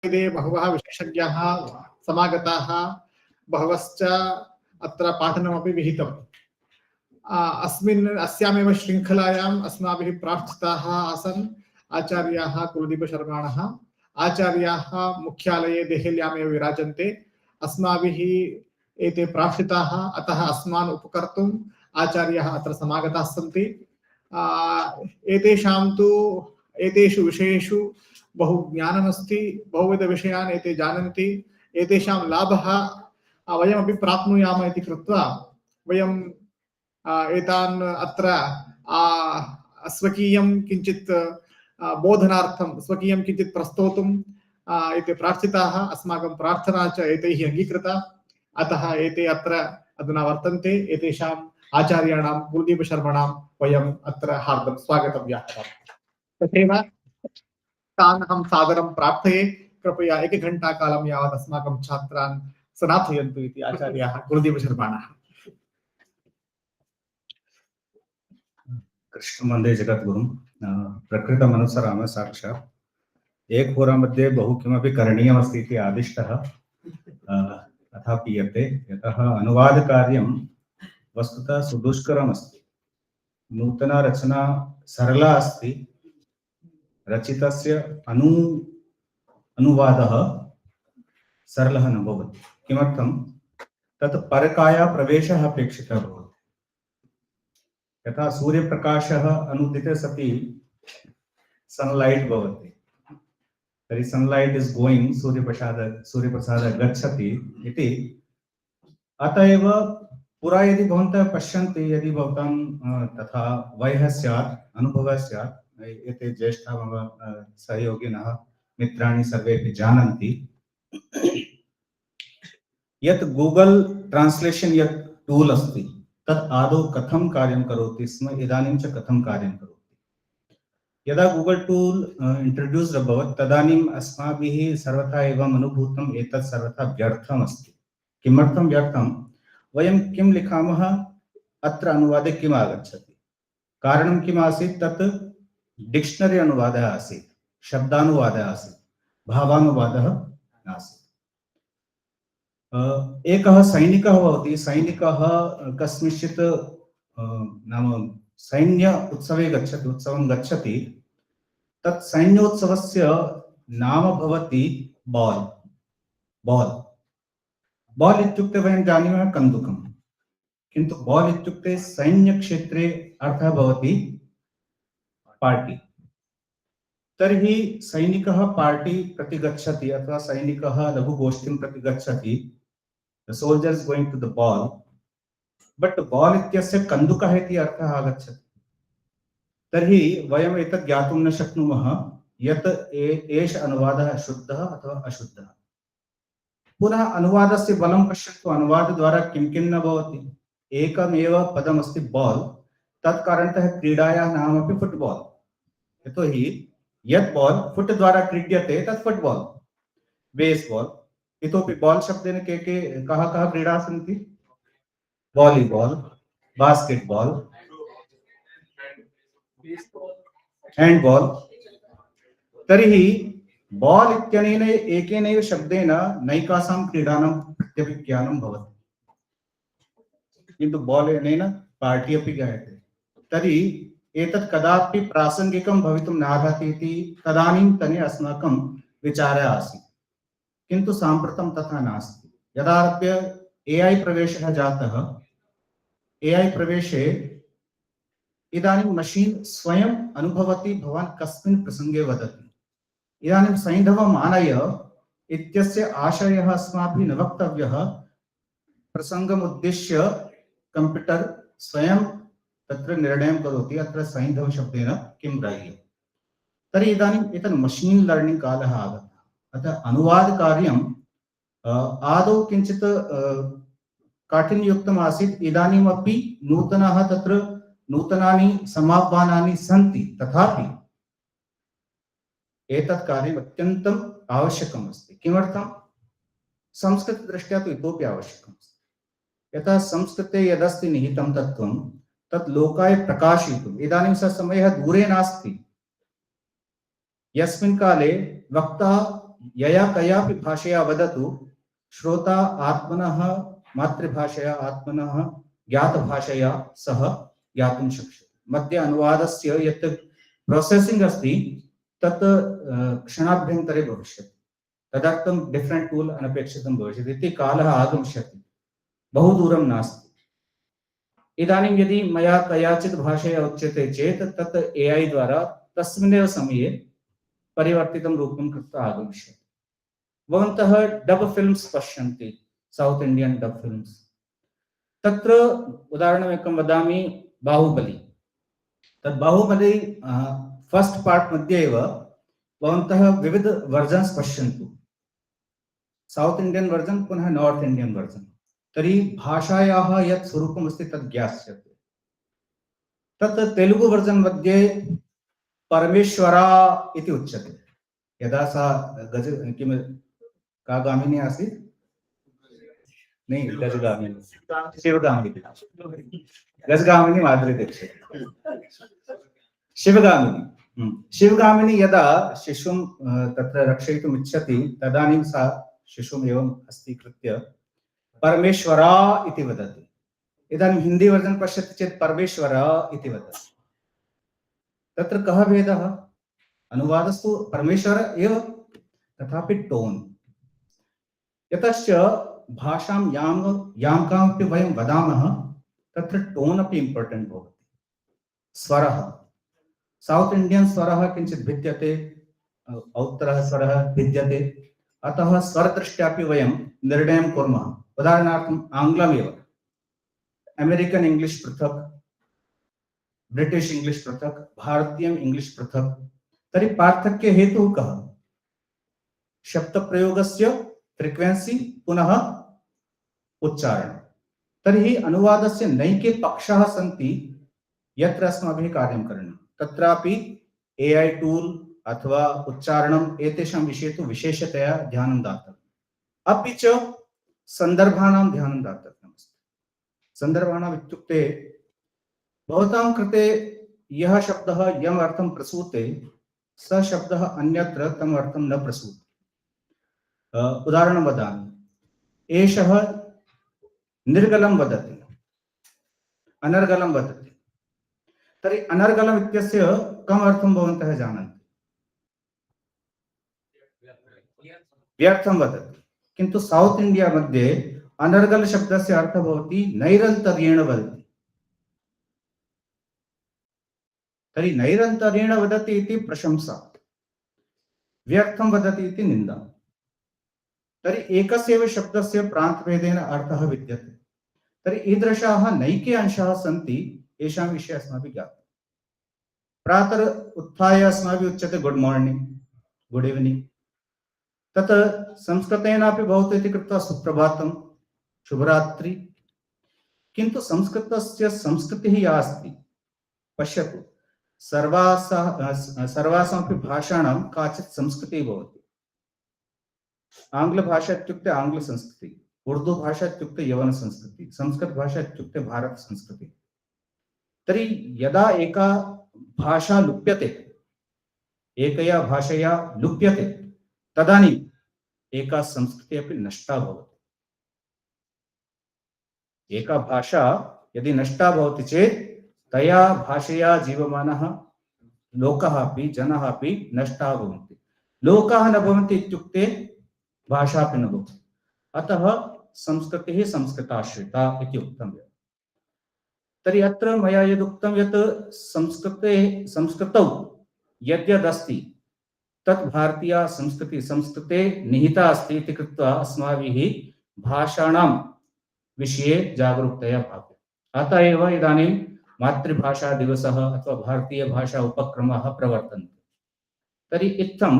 बहवः विशेषज्ञाः समागताः, बहवश्च अत्र पाठनमपि विहितम्। अस्यामेव शृङ्खलायाम् अस्माभिः प्रार्थिताः आसन् आचार्याः कुलदीपशर्माणः। आचार्याः मुख्यालये देहल्यामेव विराजन्ते। अस्माभिः एते प्रार्थिताः, अतः अस्मान् उपकर्तुम् आचार्याः अत्र समागताः सन्ति। एतेषां तु एतेषु विषयेषु बहु ज्ञानमस्ति, बहुविधविषयान् एते जानन्ति। एतेषां लाभः वयमपि प्राप्नुयाम इति कृत्वा वयं एतान् अत्र स्वकीयं किञ्चित् बोधनार्थं स्वकीयं किञ्चित् प्रस्तोतुम् एते प्रार्थिताः। अस्माकं प्रार्थना च एतैः अङ्गीकृता, अतः एते अत्र अधुना वर्तन्ते। एतेषाम् आचार्याणां कुलदीपशर्मणां वयम् अत्र हार्दं स्वागतं व्याहरामः। तथैव तान् अहं सादरं प्रार्थये, कृपया एकघण्टाकालं यावत् अस्माकं छात्रान् सनाथयन्तु इति आचार्याः कुलदीपशर्माणः। कृष्णवन्दे जगद्गुरुं प्रकृतमनुसरामः साक्षात्। एकहोरा मध्ये बहु किमपि करणीयमस्ति इति आदिष्टः, तथापि यतः अनुवादकार्यं वस्तुतः सुदुष्करमस्ति। नूतना रचना सरला अस्ति, रचितस्य अनुवादः सरलः न भवति। किमर्थं? तत् परकाया प्रवेशः अपेक्षितः भवति। यथा सूर्यप्रकाशः अनुदिते सति सनलाइट भवति, तर्हि सनलाइट इज गोइंग, सूर्यप्रसाद गच्छति इति। अतः एव पुरा यदि भवन्तः पश्यन्ति, यदि भवतां तथा वयः स्यात्, अनुभवः स्यात्, एते ज्येष्ठाः मम सहयोगिनः मित्राणि सर्वेपि जानन्ति यत् गूगल ट्रांसलेशन यत् टूल अस्ति तत् आदौ कथं कार्यं करोति स्म, इदानीं च कथं कार्यं करोति। यदा गूगल टूल इंट्रोड्यूस्ड अभवत् तदानीम् अस्माभिः सर्वथा एवम् अनुभूतम् एतत् सर्वथा व्यर्थम् अस्ति। किमर्थं व्यर्थं? वयं किं लिखामः, अत्र अनुवादे किम् आगच्छति? कारणं किम् आसीत्? तत् डिक्शनरी अनुवादः आसीत्, शब्दानुवादः आसीत्, भावानुवादः नासीत्। एकः सैनिकः भवति, सैनिकः कस्मिंश्चित् नाम सैन्य उत्सवे गच्छति, उत्सवं गच्छति, तत् सैन्योत्सवस्य नाम भवति बॉल। बॉल बॉल इत्युक्ते वयं जानीमः कन्दुकं, किन्तु बॉल इत्युक्ते सैन्यक्षेत्रे अर्थः भवति पार्टी। तर्हि सैनिकः पार्टी प्रति गच्छति अथवा सैनिकः लघुगोष्ठीं प्रति गच्छति। The soldier is going to the ball, but ball इत्यस्य कन्दुकः इति अर्थः आगच्छति। तर्हि वयम् एतत् ज्ञातुं न शक्नुमः यत् एष अनुवादः शुद्धः अथवा अशुद्धः। पुनः अनुवादस्य बलं पश्यन्तु, अनुवादद्वारा किं किं न भवति। एकमेव पदमस्ति बॉल, तत्कारणतः क्रीडायाः नाम अपि फुटबॉल। यतोहि यत् बॉल फुट द्वारा क्रीड्यते तत् फुटबॉल, बेसबॉल। इतोपि बॉल शब्देन के कः क्रीडाः सन्ति? Volleyball, basketball, handball. तर्हि बॉल इत्यनेन एकेनैव शब्देन नैकासां क्रीडानां प्रत्यभिज्ञानं भवति, किन्तु बॉल अनेन पार्टी अपि ज्ञायते। तर्हि एतत् कदापि प्रासंगिकं भवितुं नार्हति इति तदानीन्तने अस्माकं विचारः आसीत्, किन्तु साम्प्रतं तथा नास्ति। यदारभ्य एआई प्रवेशः जातः, एआई प्रवेशे इदानीं मशीन् स्वयं अनुभवति भवान् कस्मिन् प्रसंगे वदति। इदानीं सैन्धवम् आनय इत्यस्य आशयः अस्माभिः न वक्तव्यः, प्रसंगम् उद्दिश्य कंप्यूटर स्वयं तत्र निर्णयं करोति अत्र सैन्धव शब्देन किं ग्राह्यं। तर्हि इदानीम् एतत् मशीन् लर्निङ्ग् कालः आगतः। अतः अनुवादकार्यम् आदौ किञ्चित् काठिन्ययुक्तम् आसीत्। इदानीमपि नूतनाः तत्र नूतनानि समाह्वानानि सन्ति, तथापि एतत् कार्यम् अत्यन्तम् आवश्यकम् अस्ति। किमर्थं? संस्कृतदृष्ट्या तु इतोपि आवश्यकम् अस्ति। यतः संस्कृते यदस्ति निहितं तत्त्वं तत् लोकाय प्रकाशयितुम् इदानीं सः समयः दूरे नास्ति। यस्मिन् काले वक्ता यया कयापि भाषया वदतु श्रोता आत्मनः मातृभाषया आत्मनः ज्ञातभाषया सह ज्ञातुं शक्यते। मध्ये अनुवादस्य यत् प्रोसेसिंग अस्ति तत् क्षणाभ्यन्तरे भविष्यति। तदर्थं डिफरेंट टूल अनपेक्षितं भविष्यति इति कालः आगमिष्यति, बहु दूरं नास्ति। इदानीं यदि मया कयाचित् भाषया उच्यते चेत् तत् एआई द्वारा तस्मिन्नेव समये परिवर्तितं रूपं कृत्वा आगमिष्यति। भवन्तः डब फिल्म्स पश्यन्ति, साउथ इंडियन डब फिल्म्स, तत्र उदाहरणमेकं वदामि, बाहुबली। तद् बाहुबली फर्स्ट पार्ट मध्ये एव भवन्तः विविध वर्जन्स पश्यन्तु, साउथ इंडियन वर्जन पुनः नॉर्थ इंडियन वर्जन, तर्हि भाषायाः यत् स्वरूपम् अस्ति तद् ज्ञास्यते। तत् तेलुगु वर्जन मध्ये परमेश्वरा इति उच्यते। यदा सा गज किं कागामिनी आसीत्, नहीं गजगामिनी, शिवगामिनी, गजगामिनी माधुरी दीक्षित, शिवगामिनी। शिवगामिनी यदा शिशुं तत्र रक्षयितुम् इच्छति तदानीं सा शिशुम् एवं हस्तीकृत्य परमेश्वरा इति वदति। इदानीं हिंदी वर्जन पश्यति चेत् परमेश्वरा इति वदति। तत्र कः भेदः? अनुवादस्तु परमेश्वर एव, तथापि टोन। यतश्च भाषां यां कामपि वयं वदामः तत्र टोन अपि इम्पोर्टेंट भवति। स्वरः, साउथ इंडियन स्वरः किञ्चित् भिद्यते, औत्तरः स्वरः भिद्यते, अतः स्वरदृष्ट्यापि वयं निर्णयं कुर्मः। उदाहरणार्थम् आङ्ग्लमेव, अमेरिकन इंग्लिश पृथक्, ब्रिटिश इंग्लिश पृथक्, भारतीय इंग्लिश पृथक्। तर्हि पार्थक्य हेतुः कः? शब्द प्रयोगस्य फ्रीक्वेंसी पुनः उच्चारण। तर्हि अनुवादस्य नैके पक्षाः सन्ति यत्र अस्माभिः कार्यं करणीयं। तत्रापि एआई टूल अथवा उच्चारणम् एतेषां विषये तु विशेषतया ध्यानं दातव्यम्। अपि च सन्दर्भाणां ध्यानं दातव्यमस्ति। सन्दर्भाणाम् इत्युक्ते भवतां कृते यः शब्दः यम् अर्थं प्रसूते स शब्दः अन्यत्र तम् अर्थं न प्रसूते। उदाहरणं वदामि, एषः निर्गलं वदति, अनर्गलं वदति। तर्हि अनर्गलम् इत्यस्य कम् अर्थं भवन्तः जानन्ति? व्यर्थं वदति। किन्तु साउथ इंडिया मध्ये अनर्गल शब्दस्य अर्थः भवति नैरन्तर्येण वदति। तर्हि नैरन्तर्येण वदति इति प्रशंसा, व्यर्थं वदति इति निन्दा। तर्हि एकस्यैव शब्दस्य प्रान्तभेदेन अर्थः विद्यते। तर्हि ईदृशाः नैके अंशाः सन्ति, येषां विषये अस्माभिः ज्ञातव्यम्। प्रातः उत्थाय अस्माभिः उच्यते गुड मॉर्निंग, गुड इवनिंग। तत् संस्कृतेनापि भवतु इति कृत्वा सुप्रभातं, शुभरात्रि। किन्तु संस्कृतस्य संस्कृतिः या अस्ति, पश्यतु, सर्वासामपि भाषाणां काचित् संस्कृतिः भवति। आंग्ल भाषा इत्युक्ते आंग्ल संस्कृति, उर्दू भाषा इत्युक्ते यवन संस्कृति, संस्कृत भाषा इत्युक्ते भारत संस्कृति। तर्हि यदा एका भाषा लुप्यते, एकया भाषया लुप्यते, तदानीम् एका संस्कृतिः अपि नष्टा भवति। एका भाषा यदि नष्टा भवति चेत् तया भाषया जीवमानः लोकः अपि जनः अपि नष्टाः भवन्ति। लोकाः न भवन्ति इत्युक्ते भाषा अपि न भवति। अतः संस्कृतिः संस्कृताश्रिता इति उक्तव्यम्। तर्हि अत्र मया यदुक्तं यत् संस्कृतौ यद्यदस्ति तत् भारतीया संस्कृते निहिता अस्ति इति कृत्वा अस्माभिः भाषाणां विषये जागरूकतया भाव्यम्। अतः एव इदानीं मातृभाषा दिवसः अथवा भारतीय भाषा उपक्रमाः प्रवर्तन्ते। तर्हि इत्थं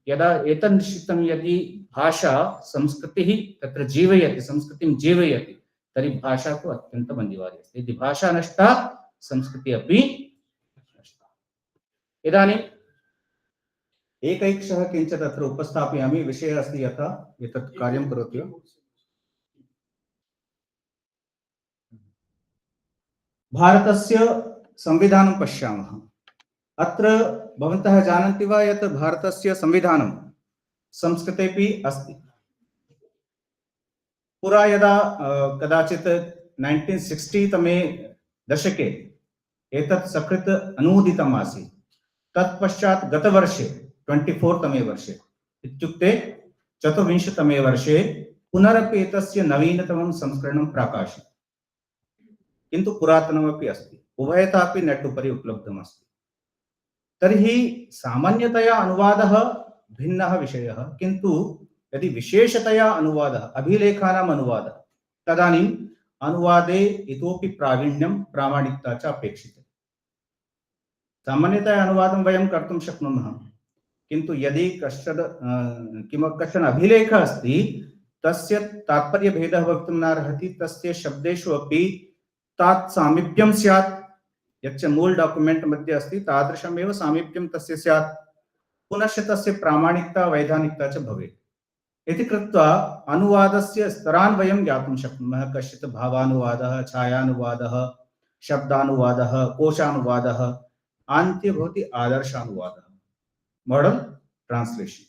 यदा एतन् निश्चितं यदि भाषा संस्कृतिः तत्र जीवयति, संस्कृतिं जीवयति, तर्हि भाषा तु अत्यन्तम् अनिवार्या अस्ति। यदि भाषा नष्टा, संस्कृतिः अपि नष्टा। इदानीम् एकैकशः किञ्चित् अत्र उपस्थापयामि। विषयः अस्ति यथा एतत् कार्यं करोति वा? भारतस्य संविधानं पश्यामः। अत्र भवन्तः जानन्ति वा यत् भारतस्य संविधानं संस्कृतेपि अस्ति। पुरा यदा कदाचित् 1960 तमे दशके एतत् सकृत् अनूदितम् आसीत्, तत्पश्चात् गतवर्षे 24 तमे वर्षे इत्युक्ते 24 तमे वर्षे पुनरपि एतस्य नवीनतमं संस्करणं प्राकाशितम्, किन्तु पुरातनमपि अस्ति, उभयतापि नेट् उपरि उपलब्धम् अस्ति। तर्हि सामान्यतया अनुवादः भिन्नः विषयः, किन्तु यदि विशेषतया अनुवादः, अभिलेखानाम् अनुवादः, तदानीम् अनुवादे इतोपि प्रावीण्यं प्रामाणिकता च अपेक्षिते। सामान्यतया अनुवादं वयं कर्तुं शक्नुमः, किन्तु यदि कश्चन अभिलेखः अस्ति, तस्य तात्पर्यभेदः वक्तुं नार्हति, तस्य शब्देषु अपि तात् सामीप्यं स्यात्, यच्च मूल डॉक्युमेंट मध्ये अस्ति तादृशमेव सामीप्यं तस्य स्यात्, पुनश्च तस्य प्रामाणिकता वैधानिकता च भवेत् इति कृत्वा अनुवादस्य स्तरान् वयं ज्ञातुं शक्नुमः। कश्चित् भावानुवादः, छायानुवादः, शब्दानुवादः, कोशानुवादः, अन्ते भवति आदर्शानुवादः, मॉडर्न ट्रांसलेशन।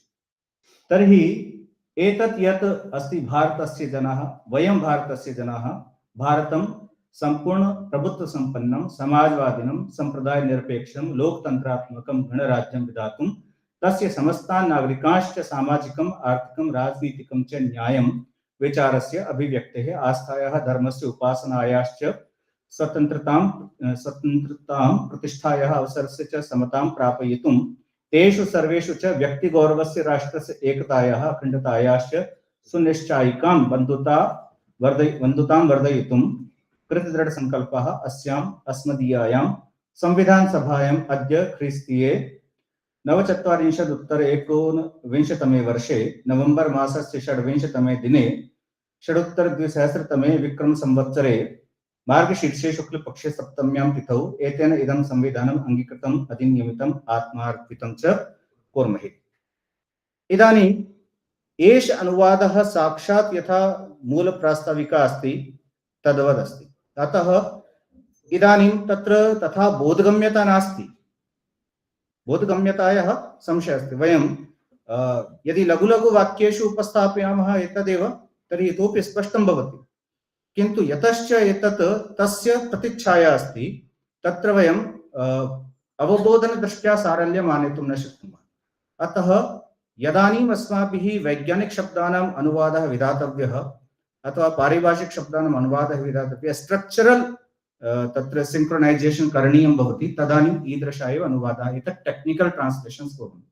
तर्हि एतत् यत् अस्ति भारतस्य जनाः, वयं भारतस्य जनाः भारतं संपूर्ण प्रभुत्व संपन्नं समाजवादिनं संप्रदाय निरपेक्षं लोकतंत्रात्मकं गणराज्यं विधातुं तस्य समस्तान् नागरिकांश्च सामाजिकं आर्थिकं राजनीतिकं च न्यायं विचारस्य अभिव्यक्तेः आस्थायाः धर्मस्य उपासनायाश्च स्वतन्त्रतां प्रतिष्ठायाः अवसरस्य च समतां प्रापयितुं तेषु सर्वेषु च व्यक्तिगौरवस्य राष्ट्रस्य एकतायाः अखण्डतायाश्च सुनिश्चायिकां बन्धुतां वर्धयितुं कृतदृढसङ्कल्पः अस्याम् अस्मदीयायां संविधान सभायाम् अद्य ख्रीस्तीये 49 वर्षे नवंबर मासस्य 26 दिने 2000 विक्रम संवत्सरे मार्गशीर्षे शुक्लपक्षे सप्तम्यां तिथौ एतेन इदं संविधानम् अंगीकृतम् अधिनियमितम् आत्मार्पितं च कुर्महे। इदानीम् एष अनुवादः साक्षात् यथा मूलप्रास्ताविका अस्ति तद्वदस्ति, अतः इदानीं तत्र तथा बोधगम्यता नास्ति, बोधगम्यतायाः संशयः अस्ति। वयं यदि लघु लघु वाक्येषु उपस्थापयामः एतदेव तर्हि इतोपि स्पष्टं भवति, किन्तु यतश्च एतत् तस्य प्रतिच्छाया अस्ति, तत्र वयं अवबोधनदृष्ट्या सारल्यम् आनेतुं न शक्नुमः। अतः यदानीम् अस्माभिः वैज्ञानिकशब्दानाम् अनुवादः विधातव्यः अथवा पारिभाषिकशब्दानाम् अनुवादः विधातव्यः, स्ट्रक्चरल तत्र सिंक्रोनाइजेशन करणीयं भवति, तदानीम् ईदृशः एव अनुवादः, एतत् टेक्निकल ट्रांसलेशन्स् भवन्ति।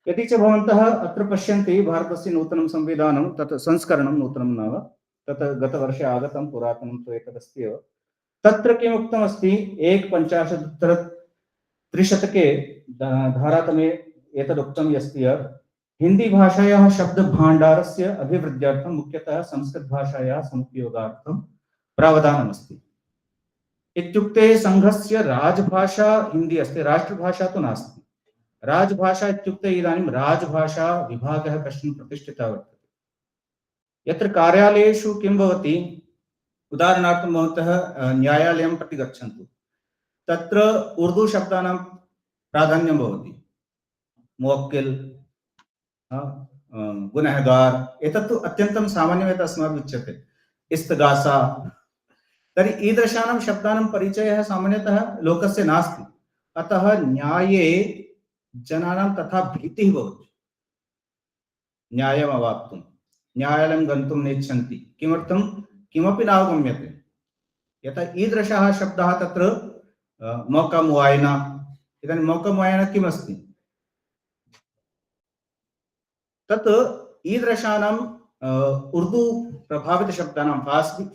यदि च भवन्तः अत्र पश्यन्ति भारतस्य नूतनं संविधानं, तत् संस्करणं नूतनं नाम, तत् गतवर्षे आगतं, पुरातनं तु एतदस्ति एव। तत्र किम् उक्तमस्ति, 150-300 धारातमे एतदुक्तं यस्ति यत् हिंदी भाषायाः शब्दभाण्डारस्य अभिवृद्ध्यर्थं मुख्यतः संस्कृत भाषायाः समुपयोगार्थं प्रावधानमस्ति। इत्युक्ते संघस्य राजभाषा हिंदी अस्ति, राष्ट्रभाषा तु नास्ति। राजभाषा इत्युक्ते इदानीं राजभाषा विभागः कश्चन प्रतिष्ठितः वर्तते। यत्र कार्यालयेषु किं भवति, उदाहरणार्थं भवन्तः न्यायालयं प्रति गच्छन्तु, तत्र उर्दू शब्दानां प्राधान्यं भवति, मुवक्किल, गुनहगार, एतत्तु अत्यन्तं सामान्यं यत् अस्माभिः उच्यते, इस्तगासा। तर्हि ईदृशानां शब्दानां परिचयः सामान्यतः लोकस्य नास्ति, अतः न्याये जनानां तथा भीतिः भवति न्यायम् अवाप्तुं, न्यायालयं गन्तुं नेच्छन्ति। किमर्थं, किमपि नावगम्यते। यतः ईदृशः शब्दः तत्र मौका मुआयना, इदानीं मौका मुआयना किमस्ति, तत् ईदृशानां उर्दू प्रभावित शब्दानां,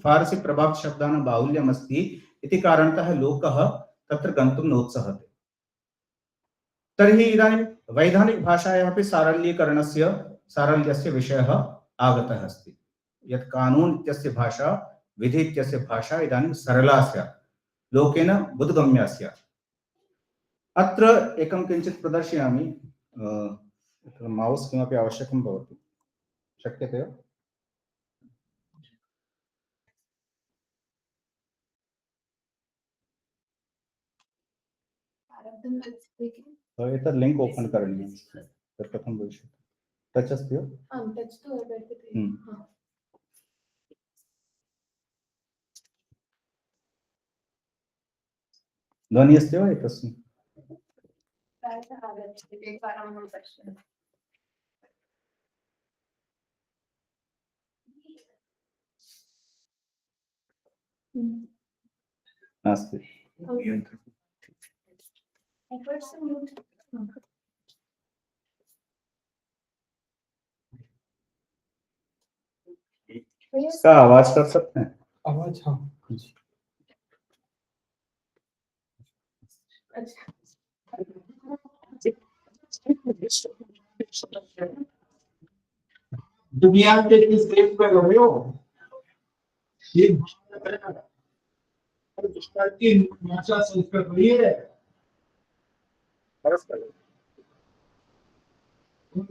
फारसी प्रभावित शब्दानां बाहुल्यम् अस्ति इति कारणतः लोकः तत्र गन्तुं नोत्सहते। तर्हि इदानीं वैधानिक भाषायाः अपि सारल्यस्य विषयः आगतः अस्ति, यत् कानून् इत्यस्य भाषा, विधि इत्यस्य भाषा इदानीं सरला स्यात्, लोकेन बोधगम्या स्यात्। अत्र एकं किञ्चित् प्रदर्शयामि, माउस् किमपि आवश्यकं भवति, शक्यते वा? एतत् लिंक ओपन करणीयम्। तत् कथं भविष्यति? टच् अस्ति वा? आम् टच् तु वर्तते। हम्म। ध्वनिः अस्ति वा एतस्मिन्? प्रायः आगच्छति, एकवारम् अहं पश्यामि। नास्ति। इसका आवाज कर सकते हैं? आवाज हाँ दुनिया के किस देश में रहे हो? ये की भाषा संस्कृत नहीं है,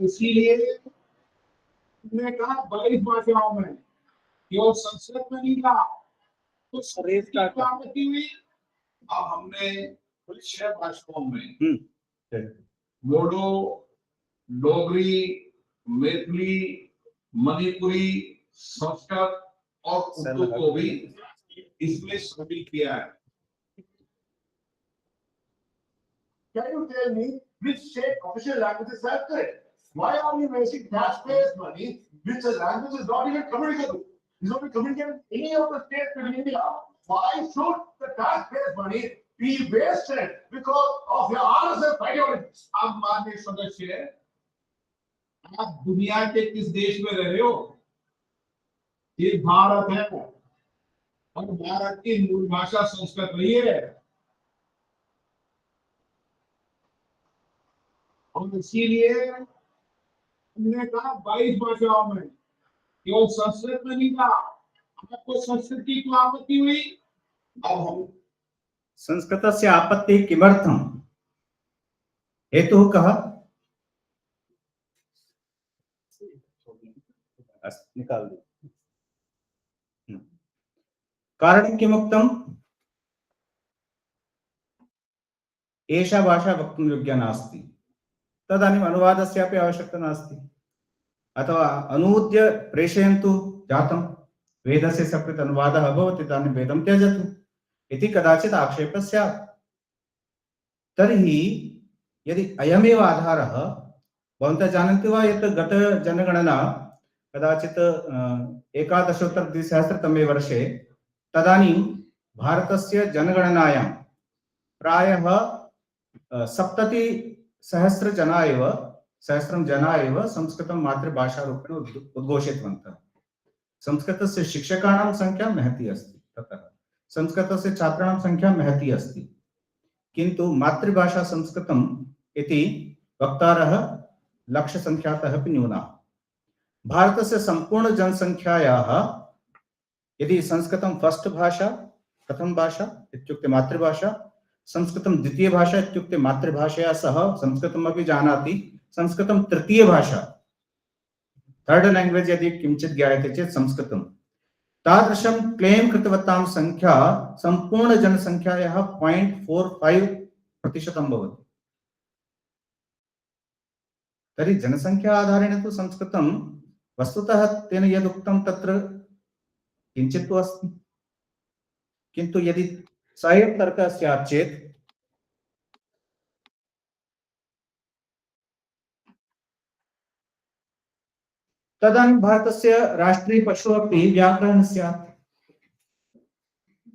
इसीलिए मैंने कहा 22 भाषाओं में, केवल संस्कृत में नहीं कहा तो शरीर की क्रांति हुई। अब हमने कुल 6 भाषाओं में बोडो, डोगरी, मैथिली, मणिपुरी, संस्कृत और उर्दू को भी इसमें शामिल किया है। Can you tell me which state official languages are there? Why are we wasting taxpayers' money, which the language is not even communicable? It's not communicated in any of the states in India. Why should the taxpayers' money be wasted because of your RSS ideologies? आप माननीय सदस्य, आप दुनिया के किस देश में रह रहे हो? ये भारत है और भारत की मूल भाषा संस्कृत नहीं है, और इसीलिए हमने कहा 22 भाषाओं में, केवल संस्कृत में नहीं कहा। आपको संस्कृत की क्यों आपत्ति हुई? अब हम संस्कृतस्य आपत्तिः किमर्थम्? हेतुः कः? निकाल दो। कारणं किमुक्तम्? एषा भाषा वक्तुं योग्या नास्ति, तदानीम् अनुवादस्यापि आवश्यकता नास्ति, अथवा अनूद्य प्रेषयन्तु जातं, वेदस्य सकृत् अनुवादः अभवत्, इदानीं वेदं त्यजतु इति कदाचित् आक्षेपः स्यात्। तर्हि यदि अयमेव आधारः, भवन्तः जानन्ति वा यत् गतजनगणना कदाचित् 19-द्विसहस्रतमे वर्षे, तदानीं भारतस्य जनगणनायां प्रायः 70,000 जना एव संस्कृतं मातृभाषारूपेण उद्घोषितवन्तः। संस्कृतस्य शिक्षकाणां संख्या महती अस्ति, ततः संस्कृतस्य छात्राणां संख्या महती अस्ति, किन्तु मातृभाषा संस्कृतम् इति वक्तारः लक्षसंख्यातः अपि न्यूनाः। भारतस्य सम्पूर्ण जनसंख्यायाः यदि संस्कृतं फस्ट् भाषा, प्रथम भाषा इत्युक्ते मातृभाषा, संस्कृतं द्वितीय भाषा इत्युक्ते मातृभाषया सह संस्कृतमपि जानाति, संस्कृतं तृतीय भाषा, थर्ड लैंग्वेज यदि किंचित् ज्ञायते चेत् संस्कृतं, तादृशं क्लेम कृतवतां संख्या संपूर्ण जनसंख्यायाः 0.45% भवति। तर्हि जनसंख्या आधारेण तु संस्कृतं वस्तुतः तेन यदुक्तं तत्र किंचित् तु अस्ति, किन्तु यदि स एव तर्कः स्यात् चेत् तदानीं भारतस्य राष्ट्रीयपशुः अपि व्याकरणं स्यात्।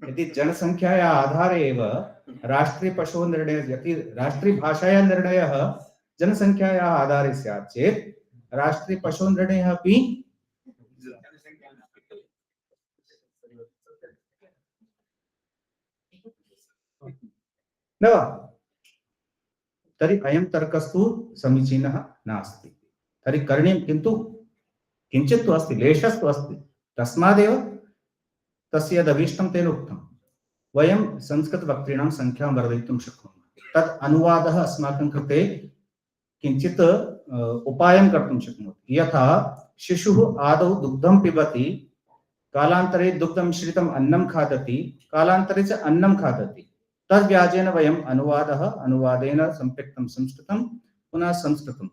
यदि जनसंख्यायाः आधारे एव राष्ट्रीयपशोः निर्णयः, यदि राष्ट्रीयभाषायाः निर्णयः जनसंख्यायाः आधारे स्यात् चेत् राष्ट्रीयपशोः निर्णयः अपि न वा? तर्हि अयं तर्कस्तु समीचीनः नास्ति। तर्हि करणीयं, किन्तु किञ्चित् तु अस्ति, लेशस्तु अस्ति, तस्मादेव तस्य यदभीष्टं तेन उक्तं, वयं संस्कृतवक्तॄणां संख्यां वर्धयितुं शक्नुमः। तत् अनुवादः अस्माकं कृते किञ्चित् उपायं कर्तुं शक्नोति। यथा शिशुः आदौ दुग्धं पिबति, कालान्तरे दुग्धमिश्रितम् अन्नं खादति, कालान्तरे च अन्नं खादति, तद्व्याजेन वयम् अनुवादेन सम्पृक्तं संस्कृतं पुनः संस्कृतं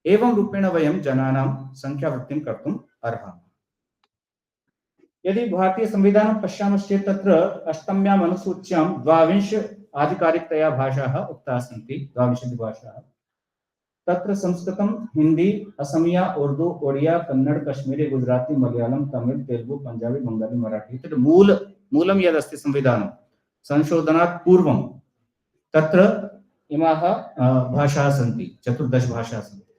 एवं रूपेण वयं जनानां संख्यावृद्धिं कर्तुम् अर्हामः। यदि भारतीय संविधानं पश्यामश्चेत् तत्र 8म्याम् अनुसूच्यां 22 आधिकारिकतया भाषाः उक्ताः सन्ति, 22 भाषाः। तत्र संस्कृतं, हिंदी, असमिया, उर्दू, ओडिया, कन्नड़, कश्मीरी, गुजराती, मलयालम, तमिल, तेलुगु, पंजाबी, बंगाली, मराठी। तत्र मूलं यदस्ति संविधानं संशोधनात् पूर्वं तत्र इमाः भाषाः सन्ति, 14 भाषाः सन्ति।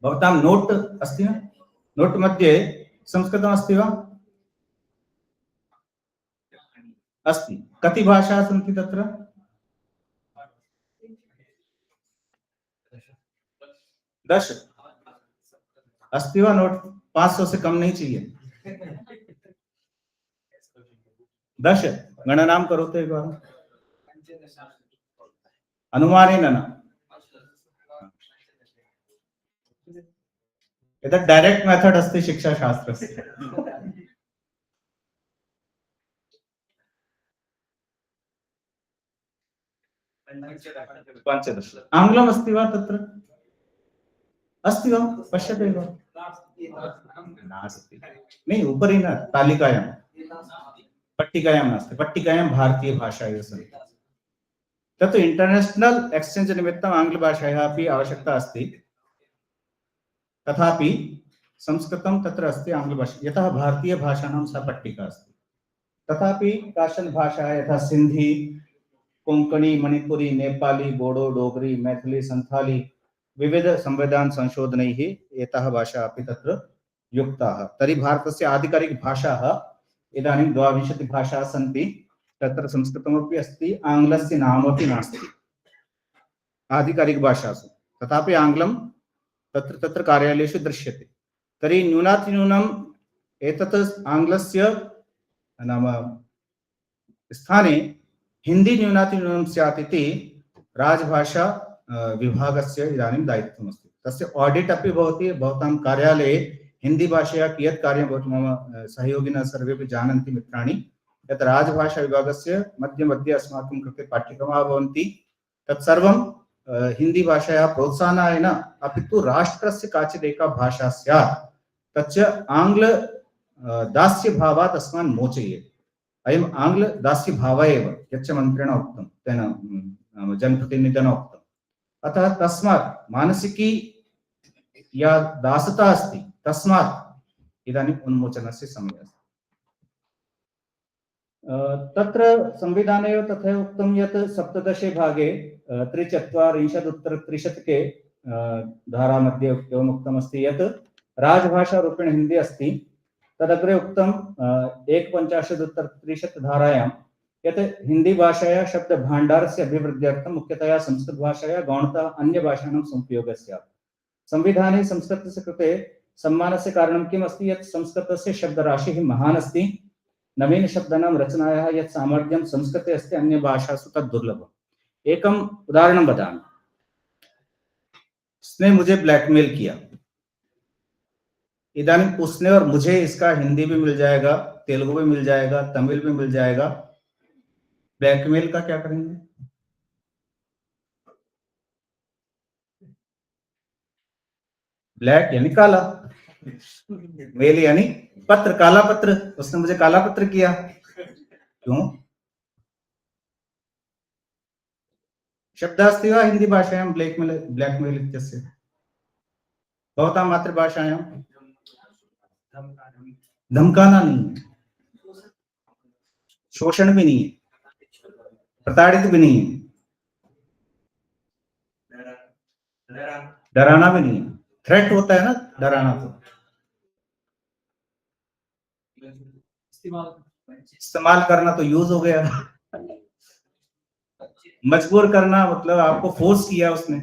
भवतां नोट् अस्ति न? नोट् मध्ये संस्कृतम् अस्ति वा? अस्ति। कति भाषाः सन्ति तत्र? 10 अस्ति वा नोट? 500 से कम नहीं चाहिए। 10 गणनां करोतु एकवारम्। अनुमानेन न। एतत् डायरेक्ट् मेथड् अस्ति शिक्षाशास्त्रस्य। पञ्चदश। आङ्ग्लम् अस्ति वा तत्र? अस्ति वा? पश्यते वा? नास्ति। नहीं, उपरि न, तालिकायां, पट्टिकायां नास्ति। पट्टिकायां भारतीयभाषा एव सन्ति। तत् इंटरनेशनल एक्सचेंज निमित्तम् आङ्ग्लभाषायाः अपि आवश्यकता अस्ति। तथापि संस्कृतं तत्र अस्ति, आङ्ग्लभाषा, यतः भारतीयभाषाणां सा पट्टिका अस्ति। तथापि काचन भाषाः यथा सिन्धी, कोंकणी, मणिपुरी, नेपाली, बोडो, डोगरी, मैथिली, संथाली विविध संविधान संशोधनैः एताः भाषाः अपि तत्र युक्ताः। तर्हि भारतस्य आधिकारिक भाषाः इदानीं 22 भाषाः सन्ति। तत्र संस्कृतमपि अस्ति, आङ्ग्लस्य नामपि नास्ति आधिकारिक भाषासु। तथापि आङ्ग्लं तत्र तत्र कार्यालयेषु दृश्यते। तर्हि न्यूनातिन्यूनम् एतत् आङ्ग्लस्य नाम स्थाने हिंदी न्यूनातिन्यूनं स्यात् इति राजभाषा विभागस्य इदानीं दायित्वमस्ति। तस्य ऑडिट अपि भवति। भवतां कार्यालये हिंदी भाषया कियत् कार्यं भवति, मम सहयोगिनः सर्वेपि जानन्ति, मित्राणि, यत् राजभाषा विभागस्य मध्ये मध्ये अस्माकं कृते पाठ्यक्रमाः भवन्ति। तत्सर्वं हिंदी भाषायाः प्रोत्साहनाय अपि तु राष्ट्रस्य काचिदेका भाषा स्यात्, तच्च आङ्ग्ल दास्यभावात् अस्मान् मोचयेत्। अयम् आङ्ग्ल दास्यभावः एव यच्च मन्त्रिणा उक्तं, तेन जनप्रतिनिधिना उक्तम्। अतः तस्मात् मानसिकी या दासता अस्ति, तस्मात् इदानीम् उन्मोचनस्य समयः अस्ति। तत्र संविधाने एव तथैव उक्तं यत् 17 भागे 43-उत्तर-30 धारामध्ये एवम् उक्तमस्ति यत् राजभाषारूपेण हिंदी अस्ति। तदग्रे उक्तं 51-उत्तर-30 धारायां यत् हिंदी भाषायाः शब्दभाण्डारस्य अभिवृद्ध्यर्थं मुख्यतया संस्कृतभाषायाः गौणतः अन्यभाषाणां समुपयोगः स्यात्। संविधाने संस्कृतस्य कृते सम्मानस्य कारणं किम् अस्ति यत् संस्कृतस्य शब्दराशिः महान् अस्ति। नवीनशब्दानां रचनायाः यत् सामर्थ्यं संस्कृते अस्ति, अन्यभाषासु तत् दुर्लभम्। एकम् उदाहरणं वदामि। उसने मुझे ब्लैकमेल किया। इदानीं उसने और मुझे इसका हिंदी भी मिल जाएगा, तेलुगु भी मिल जाएगा, तमिल भी मिल जाएगा। ब्लैकमेल का क्या करेंगे? ब्लैक यानी काला, मेल यानी पत्र, काला पत्र। उसने मुझे काला पत्र किया। क्यों? शब्द अस्ति वा हिंदी भाषायां ब्लैकमेल इत्यस्य? भवतां मातृभाषायां धमकाना नहीं है, शोषण भी नहीं है, प्रताड़ित भी नहीं है, डराना भी नहीं है। थ्रेट होता है ना डराना, तो इस्तेमाल करना तो यूज हो गया। मजबूर करना मतलब आपको फोर्स किया उसने,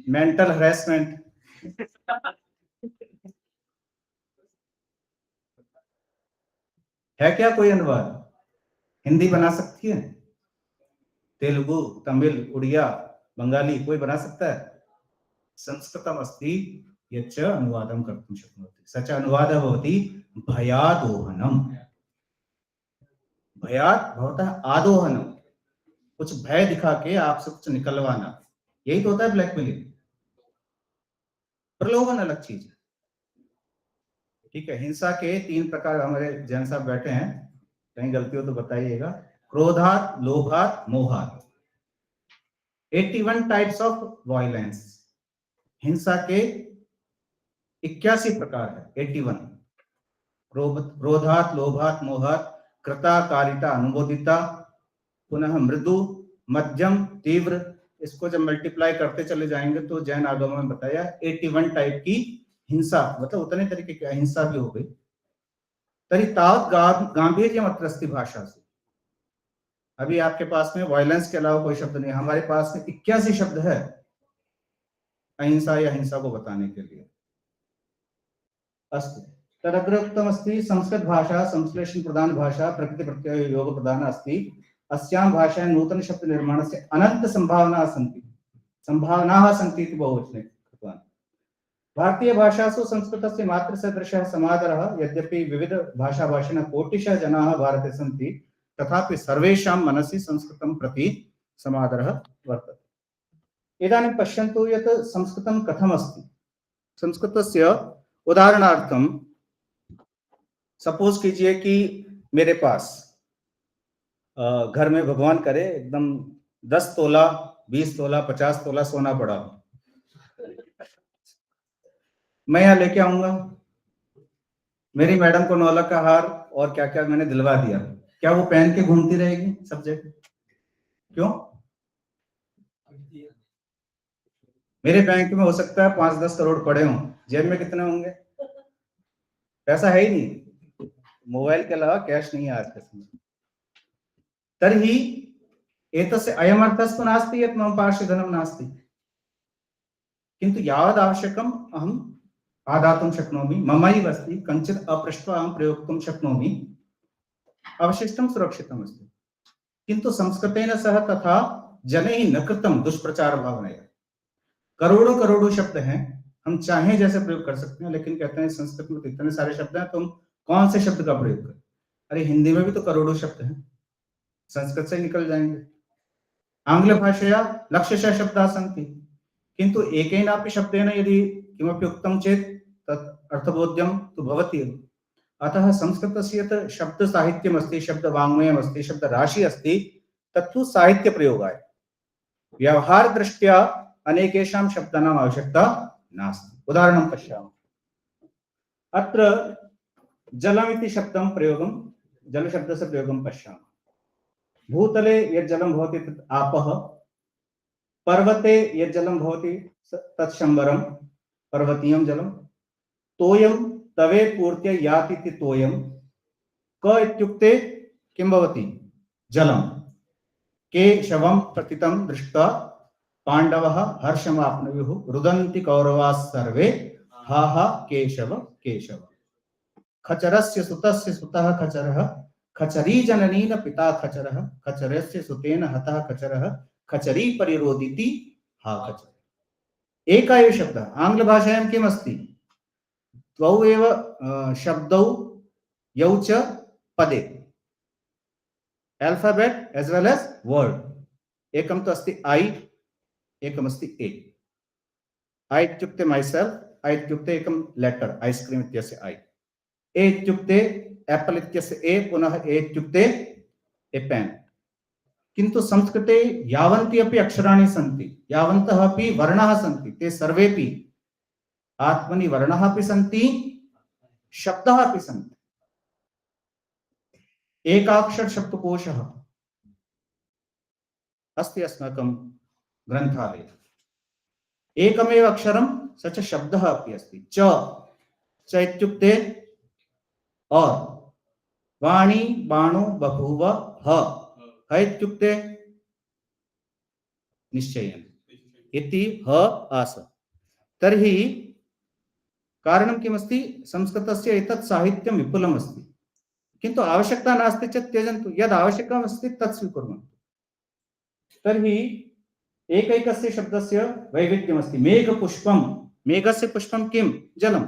मेंटल हरेसमेंट। है क्या कोई अनुवाद? हिंदी बना सकती है? तेलुगु, तमिल, उड़िया, बंगाली कोई बना सकता है? संस्कृतम् अस्ति यच्च अनुवादं कर्तुं शक्नोति। स च अनुवादः भवति भयादोहनम्। भयात् भवतः आदोहनम्, कुछ भय दिखा के आपसे कुछ निकलवाना। यही तो होता है ब्लैकमेलिंग। प्रलोभन अलग चीज है। ठीक है, हिंसा के 3 प्रकार, हमारे जैन साहब बैठे हैं, कहीं गलती हो तो बताइएगा। क्रोधात, लोभात, मोहात। 81 टाइप्स ऑफ वायलेंस। हिंसा के 81 प्रकार है, 81। क्रोधात, लोभात, मोहात, कृता, कारिता, अनुमोदिता, पुनः मृदु, मध्यम, तीव्र। इसको जब मल्टीप्लाई करते चले जाएंगे तो जैन आगमों में बताया 81 टाइप की हिंसा, मतलब उतने तरीके की हिंसा भी हो गई। तरी तावत गांभीर्य अत्रस्ति भाषा से। अभी आपके पास में वायलेंस के अलावा कोई शब्द नहीं, हमारे पास में 81 शब्द है अहिंसा या हिंसा को बताने के लिए। अस्तु, तदग्रोक्तमस्ति संस्कृत भाषा संश्लेषण प्रधान भाषा, प्रकृति प्रत्यय योग प्रधान अस्ति। अस्यां भाषायां नूतन शब्द निर्माणस्य अनंत संभावनाः सन्ति इति बहुवचने कृतवान्। भारतीय भाषासु संस्कृतस्य मातृसदृशः समादरः, यद्यपि विविध भाषाभाषिणः कोटिशः जनाः भारते सन्ति, तथापि सर्वेषां मनसि संस्कृतं प्रति समादरः वर्तते। इदानीं पश्यन्तु यत् संस्कृतं कथमस्ति। संस्कृतस्य उदाहरणार्थं सपोज कीजिए कि मेरे पास घर में भगवान करे एकदम 10 तोला, 20 तोला, 50 तोला सोना पड़ा हो, मैं यहाँ लेके आऊंगा, मेरी मैडम को 9 लाख का हार और क्या क्या मैंने दिलवा दिया, क्या वो पहन के घूमती रहेगी सब जगह? क्यों? मेरे बैंक में हो सकता है 5-10 करोड़ पड़े हों, जेब में कितने होंगे? पैसा है ही नहीं, मोबाइल के अलावा कैश नहीं है आज के समय। तर्हि एतस्य अयमर्थस्तु नास्ति यत् मम पार्श्वे धनं नास्ति, किन्तु यावद् आवश्यकम् अहम् आदातुं शक्नोमि, ममैव अस्ति, कञ्चित् अपृष्ट्वा अहं प्रयोक्तुं शक्नोमि, अवशिष्टं सुरक्षितम् अस्ति। किन्तु संस्कृतेन सह तथा जनैः न कृतं दुष्प्रचार भावनया। करोड़ों करोड़ों शब्द हैं, हम चाहे जैसे प्रयोग कर सकते हैं, लेकिन कहते हैं संस्कृत में तो इतने सारे शब्द हैं, तुम कौन से शब्द का प्रयोग करें? अरे हिंदी में भी तो करोड़ों शब्द हैं, संस्कृत से निकल जाएंगे। आंग्ल भाषया लक्षशः शब्दाः सन्ति, किन्तु एकेनापि शब्देन यदि किमपि उक्तं चेत् तत् अर्थबोध्यं तु भवति एव। अतः संस्कृतस्य यत् शब्द साहित्यम् अस्ति, शब्द वाङ्मयम् अस्ति, शब्द राशि अस्ति, तत्तु साहित्य प्रयोगाय। व्यवहार दृष्ट्या अनेकेषां शब्दानाम् आवश्यकता नास्ति। उदाहरणं पश्यामः। अत्र जलमिति शब्दं प्रयोगं, जलशब्दस्य प्रयोगं पश्यामः। भूतले यत् जलं भवति तत् आपः, पर्वते यत् जलं भवति तत् शम्बरं, पर्वतीयं जलं। तोयं तवे पूर्त्य याति इति तोयं। क इत्युक्ते किं भवति? जलं। केशवं पतितं दृष्ट्वा पांडवः हर्षमाप्नुयुः, रुदन्ति कौरवाः सर्वे हा हा केशव केशव। खचरस्य सुतस्य सुतः खचरः, खचरी जननीन पिता खचरः, खचरस्य सुतेन हतः खचरः, खचरी परिरोदिति हा खचर। एक एव शब्दः। आंग्ल भाषायां किम् अस्ति? द्वौ एव शब्दौ यौ च पदे, alphabet as well as word. एकं तु अस्ति आई, एकमस्ति ए। आई इत्युक्ते myself, आई इत्युक्ते एकं लेटर, आइसक्रीम इत्यस्य आई। ए इत्युक्ते एप्पल इत्यस्य ए, पुनः ए इत्युक्ते ए पेन। किन्तु संस्कृते यावन्ति अपि अक्षराणि सन्ति, यावन्तः अपि वर्णाः सन्ति, ते सर्वेपि आत्मनि वर्णाः अपि सन्ति, शब्दाः अपि सन्ति। एकाक्षर शब्दकोशः अस्ति अस्माकं ग्रंथालये। एकमेव अक्षरं स च शब्दः अपि अस्ति। च इत्युक्ते और, वाणी बाणो बभूव ह इत्युक्ते निश्चयेन इति ह आस। तर्हि कारणं किमस्ति? संस्कृतस्य एतत् साहित्यं विपुलम् अस्ति, किन्तु आवश्यकता नास्ति चेत् त्यजन्तु, यद् आवश्यकम् अस्ति तत् स्वीकुर्वन्तु। तर्हि एकैकस्य शब्दस्य वैविध्यमस्ति। मेघपुष्पं, मेघस्य पुष्पं किं? जलम्।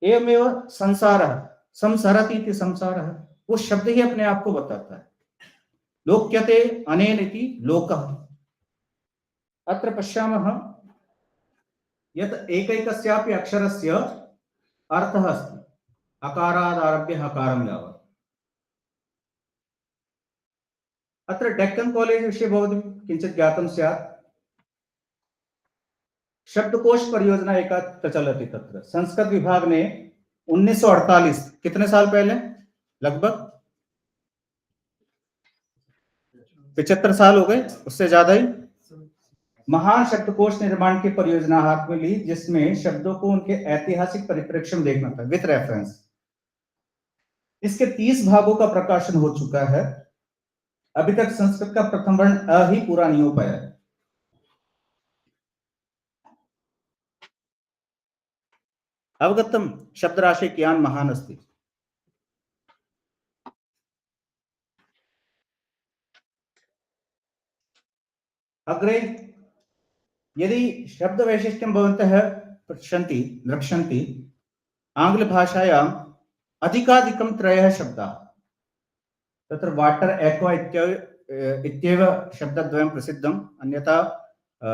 एवमेव संसारः, संसरति इति संसारः, उस शब्द ही अपने आप को बताता है। लोक्यते अनेन इति लोकः, अत्र पश्यामः यत् एकैकस्यापि अक्षरस्य अर्थः अस्ति, अकारादारभ्य हकारं यावत्। अत्र डेक्कन कॉलेज विषये भवद्भिः किञ्चित् ज्ञातं स्यात्। शब्दकोश परियोजना एका प्रचलति तत्र। संस्कृत विभाग ने 1948, कितने साल पहले, लगभग 75 साल हो गए, उससे ज्यादा ही, महान शब्दकोश निर्माण की परियोजना हाथ में ली, जिसमें शब्दों को उनके ऐतिहासिक परिप्रेक्ष्य में देखना था, विथ रेफरेंस। इसके 30 भागों का प्रकाशन हो चुका है। अभी तक संस्कृत का प्रथम वर्ण अ ही पूरा नहीं हो पाया है। अवगतम शब्दराशि कियान महान अस्ति। अग्रे यदि शब्द वैशिष्ट्यं भवन्तः पश्यन्ति द्रक्ष्यन्ति, आंग्ल भाषायाम् अधिकाधिकं त्रयः शब्दाः, तत्र वाटर एक्वा इत्येव शब्दद्वयं प्रसिद्धम्, अन्यथा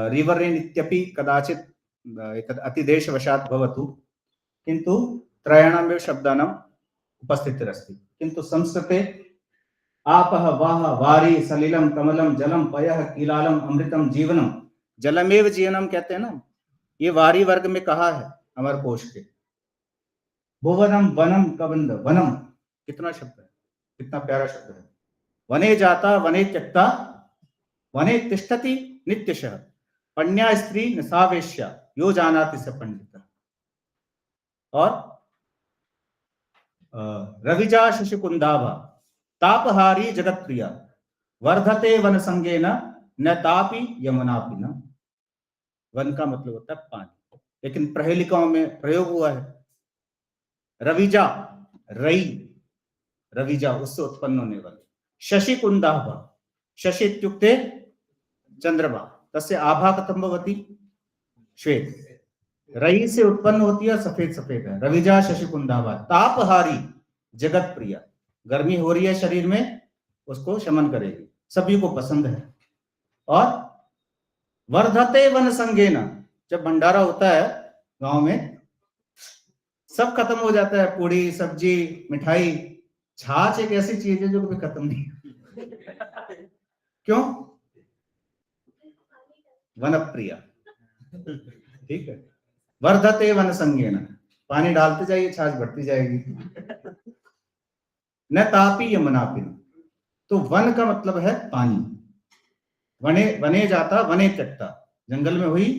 रिवर रेन इत्यपि कदाचित् एतद् अतिदेशवशात् भवतु, किन्तु त्रयाणामेव शब्दानाम् उपस्थितिरस्ति। किन्तु संस्कृते आपः वाह वारी सलिलं कमलं जलं पयः कीलालम अमृतम जीवनम, जलमेव जीवनम कहते हैं ना, ये वारी वर्ग में कहा है अमर कोश के। भुवनम वनम कबंध, वनम कितना शब्द है, कितना प्यारा शब्द है। वने जाता वने त्यक्ता वने तिष्ठति नित्यशः, पण्या स्त्री न सा वेश्या यो जानाति स पंडितः। और रविजा शशिकुंदाभा तापहारी जगत प्रिया वर्धते वन संगेन न तापी यमुनापि न। वन का मतलब होता है पानी, लेकिन प्रहेलिकाओं में प्रयोग हुआ है। रविजा, रई, रविजा उससे उत्पन्न होने वाले। शशि कुंदाभा, शशि इत्युक्ते चंद्रमा, तस्य आभा कथम भवति, श्वेत। रई से उत्पन्न होती है, सफेद सफेद है, रविजा शशि कुंदाभा। तापहारी जगत प्रिया, गर्मी हो रही है शरीर में, उसको शमन करेगी, सभी को पसंद है। और वर्धते वन संगेन, जब भंडारा होता है गांव में, सब खत्म हो जाता है, पूड़ी सब्जी मिठाई, छाछ एक ऐसी चीज है जो कभी खत्म नहीं। क्यों? वन प्रिया, ठीक है। वर्धते वन संगेन, पानी डालते जाइए, छाछ बढ़ती जाएगी। न तापी यमुनापि, तो वन का मतलब है पानी। वने, वने जाता वने त्यक्ता, जंगल में हुई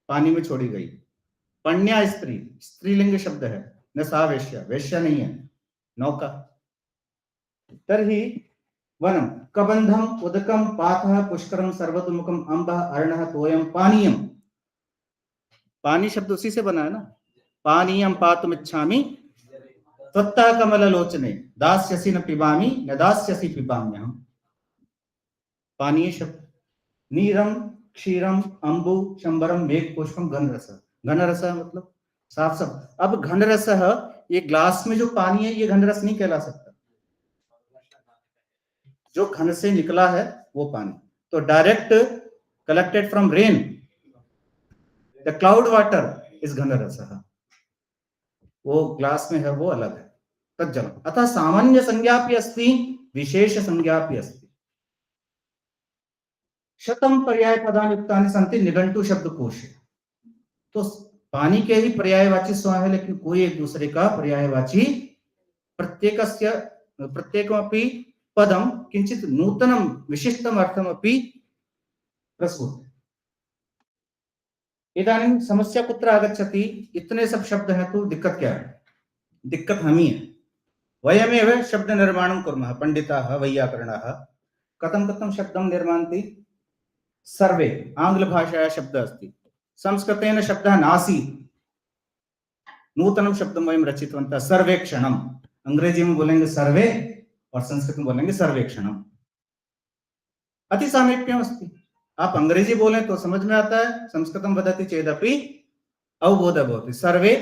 पानी में छोड़ी गई। पण्या स्त्री, स्त्रीलिंग शब्द है। न सा वेश्या, वेश्या नहीं है, नौका। तर्हि वनम कबंधम उदकम पाथः पुष्करम सर्वतोमुखम अम्बः अर्णः तोयम पानीयम। पानी शब्द उसी से बना है ना, पानीयम पातुमिच्छामि त्वत्तः कमललोचने दास्यसि न पिबामि न दास्यसि पिबाम्यहम्। पानीय शब्द। नीरम क्षीरम अम्बु शंबरम मेघ पुष्पम घनरस, घनरस मतलब साफ साफ। अब घनरस, ये ग्लास में जो पानी है ये घनरस नहीं कहला सकता, जो घन से निकला है वो पानी। तो direct collected from rain, the cloud water is घनरस, वो ग्लास में है वो अलग है, तज्जलम। अतः सामान्य संज्ञापि अस्ति विशेष संज्ञापि अस्ति। शतम पर्याय पदानि युक्तानि सन्ति निघंटु शब्दकोशे। तो पानी के ही पर्यायवाची स्व है, लेकिन कोई एक दूसरे का पर्यायवाची प्रत्येकस्य प्रत्येकमपि पदम किंचित नूतनम विशिष्टम अर्थमपि प्रस्तुत। इदानीं समस्या कुत्र आगच्छति, इतने सब शब्द हैं तो दिक्कत क्या है? दिक्कत हम ही है। वयमेव शब्द निर्माणं कुर्मः, पंडिताः वैयाकरणाः। कथं कथं शब्दं निर्मान्ति? सर्वे आंग्ल भाषायाः शब्दः अस्ति, संस्कृतेन शब्दः नासीत्, नूतनं शब्दं वयं रचितवन्तः, सर्वेक्षणम्। अंग्रेजी में बोलेंगे सर्वे और संस्कृत में बोलेंगे सर्वेक्षणम्। अति सामीप्यम् अस्ति। आप अंग्रेजी बोलें तो समझ में आता है, संस्कृतं वदति चेदपि अवबोधः भवति। सर्वे,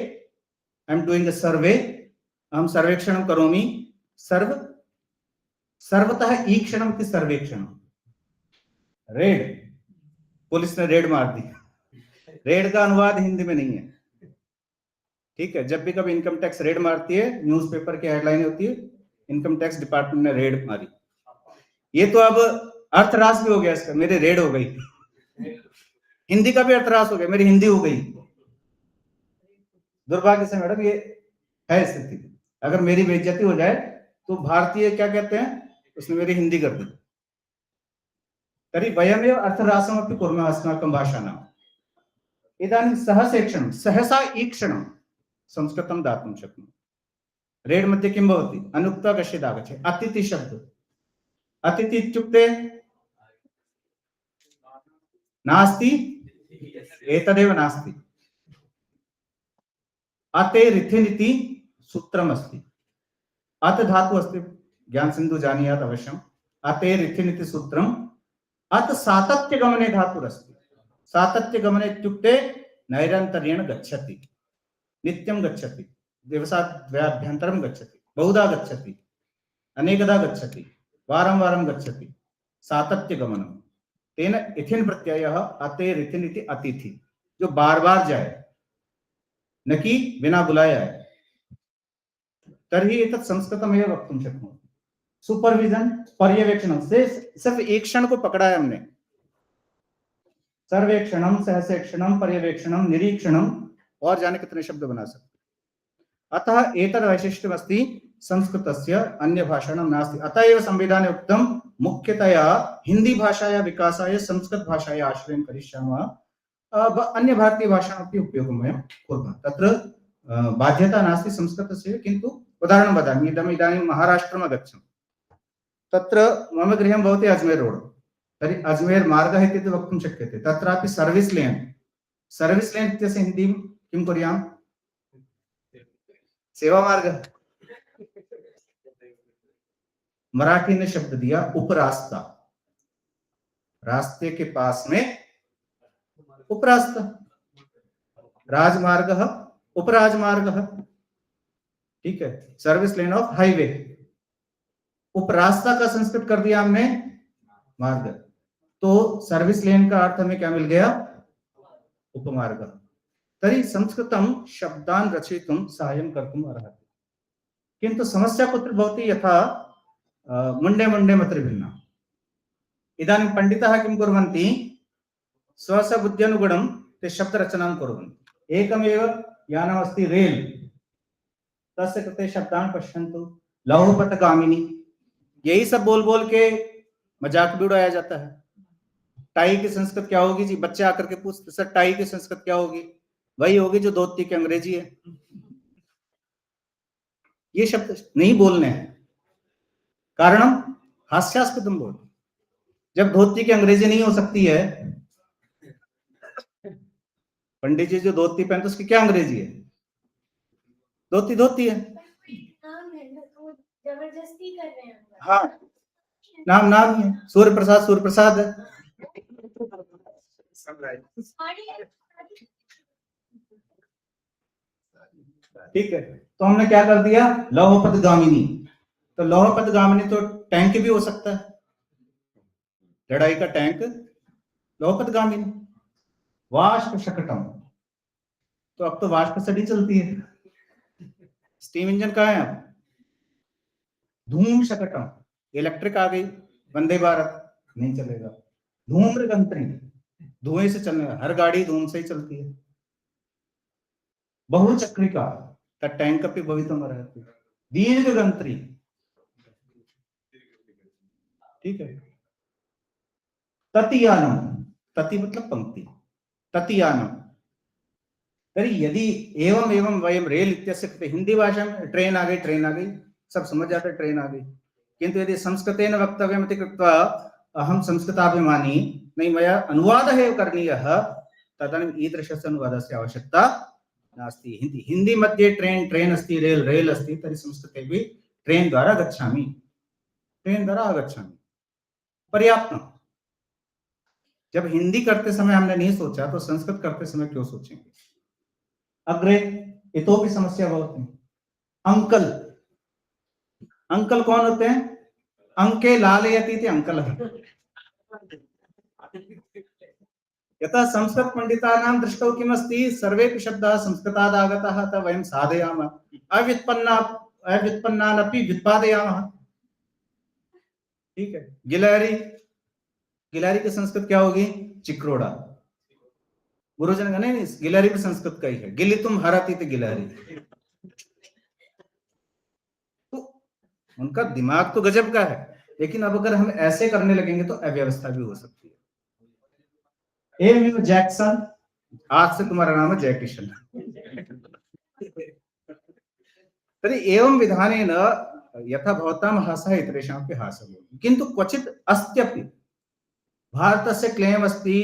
आई एम डूइंग अ सर्वे, अहं सर्वेक्षणं करोमि। सर्व, सर्वतः ईक्षणम् इति सर्वेक्षणम्। रेड, पुलिस ने रेड मार दी, रेड का अनुवाद हिंदी में नहीं है। ठीक है, जब भी कभी इनकम टैक्स रेड मारती है, न्यूज़पेपर की हेडलाइन होती है इनकम टैक्स डिपार्टमेंट ने रेड मारी। ये तो अब अर्थरास भी हो गया इसका, मेरी रेड हो गई। हिंदी का भी अर्थरास हो गया, मेरी हिंदी हो गई। दुर्भाग्य से मैडम ये है स्थिति। अगर मेरी बेइज्जती हो जाए तो भारतीय क्या कहते हैं, उसने मेरी हिंदी कर दी। तर्हि वयमेव अर्थरासमपि कुर्मः अस्माकं भाषाणाम्। इदानीं सहसेक्षणं, सहसा ईक्षणं संस्कृतं दातुं शक्नोमि। रेड् मध्ये किं भवति, अनुक्त्वा कश्चित् आगच्छति, अतिथि शब्द। अतिथि इत्युक्ते नास्ति, एतदेव नास्ति। अते रिथिनिति सूत्रमस्ति। अत धातु अस्ति, ज्ञान सिंधु जानीयात् अवश्यम्। अते रिथिनिति सूत्रम्। अत सातत्यगमने धातुरस्ति। सातत्यगमने इत्युक्ते नैरन्तर्येण गच्छति, नित्यं गच्छति, दिवसाद्वयाभ्यन्तरं गच्छति, बहुधा गच्छति, अनेकदा गच्छति, वारं वारं गच्छति, सातत्यगमनम्। तेन इथिन प्रत्ययः अते रिथिन इति अतिथि, जो बार बार जाए, न कि बिना बुलाए आए। तर्हि एतत् संस्कृतमेव वक्तुं शक्नोमि। सुपरविजन, पर्यवेक्षण से सिर्फ एक क्षण को पकड़ा है हमने। सर्वेक्षणम, सहसेक्षणम, पर्यवेक्षणम, निरीक्षणम, और जाने कितने शब्द बना सकते। अतः एतद् वैशिष्ट्यमस्ति संस्कृतस्य अन्य भाषाणां नास्ति। अतः एव संविधाने उक्तं मुख्यतया हिंदी भाषायाः विकासाय संस्कृत भाषायाः आश्रयं करिष्यामः, अन्य भारतीय भाषाणामपि उपयोगं वयं कुर्मः। तत्र बाध्यता नास्ति संस्कृतस्य, किन्तु उदाहरणं वदामि। इदानीं महाराष्ट्रम् अगच्छम्, तत्र मम गृहं भवति अजमेर रोड। तर्हि अजमेर मार्गः इति वक्तुं शक्यते। तत्रापि सर्विस लेन, सर्विस लेन इत्यस्य हिन्दीं किं कुर्याम्, सेवा मार्ग। मराठी ने शब्द दिया उपरास्ता, रास्ते के पास में उपरास्ता, राजमार्ग उपराजमार्ग। ठीक है, सर्विस लेन ऑफ हाईवे। उपरास्ता का संस्कृत कर दिया हमने मार्ग, तो सर्विस लेन का अर्थ हमें क्या मिल गया, उपमार्ग। तर्हि संस्कृतं शब्दान् रचयितुं साहाय्यं कर्तुम् अर्हति। किन्तु समस्या कुत्र भवति, यथा मुण्डे मुण्डे मतिर्भिन्ना। इदानीं पण्डिताः किं कुर्वन्ति, स्वस्वबुद्ध्यनुगुणं ते शब्दरचनां कुर्वन्ति। एकमेव यानमस्ति रेल, तस्य कृते शब्दान् पश्यन्तु, लौहपथगामिनी, यही सब बोल बोल के मजाक भी उड़ाया जाता है। टाई की संस्कृत क्या होगी जी, बच्चे आकर के पूछते सर टाई की संस्कृत क्या होगी, वही होगी जो धोती की अंग्रेजी है। ये शब्द नहीं बोलने हैं, कारणम हास्यास्पदम बोल। जब धोती की अंग्रेजी नहीं हो सकती है, पंडित जी जो धोती पहनते उसकी क्या अंग्रेजी है, धोती धोती है। जबरदस्ती कर रहे हैं। हाँ, नाम नाम ही है, सूर्य प्रसाद सूर्य प्रसाद है। ठीक है, तो हमने क्या कर दिया, लौहपथगामिनी। तो लौहपथगामिनी तो टैंक भी हो सकता है, लड़ाई का टैंक लौहपथगामिनी। वाष्प शकटम, तो अब तो वाष्प सड़ी चलती है, स्टीम इंजन कहाँ है अब। धूम शकटम, इलेक्ट्रिक आ गई, वंदे भारत नहीं चलेगा। धूम्रगंत्री, धुएं से चलने, हर गाड़ी धूम से ही चलती है। बहुचक्रिका, टैंक अपि भवितुम् अर्हति। दीर्घगंत्री, ठीक है। ततियानम, तति मतलब पंक्ति, ततियानम। तर्हि यदि एवं एवं वयं रेल इत्यस्य कृते हिंदी भाषा में ट्रेन आ गई, सब समझ जाते ट्रेन आ गई। किंतु यदि संस्कृतेन वक्तव्यम् इति कृत्वा अहं संस्कृताभिमानी, नहीं मया अनुवादः एव करणीयः, तदानीम् ईदृशस्य अनुवादस्य आवश्यकता नास्ति। हिंदी मध्ये ट्रेन अस्ति, रेल अस्ति, तर्हि संस्कृते भी ट्रेन द्वारा गच्छामि, ट्रेन द्वारा आगच्छामि, पर्याप्तम्। जब हिंदी करते समय हमने नहीं सोचा, तो संस्कृत करते समय क्यों सोचेंगे। अग्रे इतोपि समस्या भवति। अंकल, अंकल कौन होते हैं, अंके लालयति इति अंकल है। यतः संस्कृतपण्डितानां दृष्टौ किमस्ति, सर्वेपि शब्दाः संस्कृतादागताः, अतः वयं साधयामः, अव्युत्पन्नानपि व्युत्पादयामः। ठीक है। गिलहरी, गिलहरी की संस्कृत क्या होगी? चिक्रोड़ा। गुरुजन का नहीं, गिलहरी भी संस्कृत का ही है। गिली तुम हराती थी गिलहरी। तो उनका दिमाग तो गजब का है, लेकिन अब अगर हम ऐसे करने लगेंगे तो अव्यवस्था भी हो सकती है। जैक्सन, आज से तुम्हारा नाम है जय किशन। तर्हि एवं विधानेन यथा भवतां हासः इतरेषामपि हासः भवति, किन्तु क्वचित् अस्त्यपि। भारतस्य क्लेम अस्ति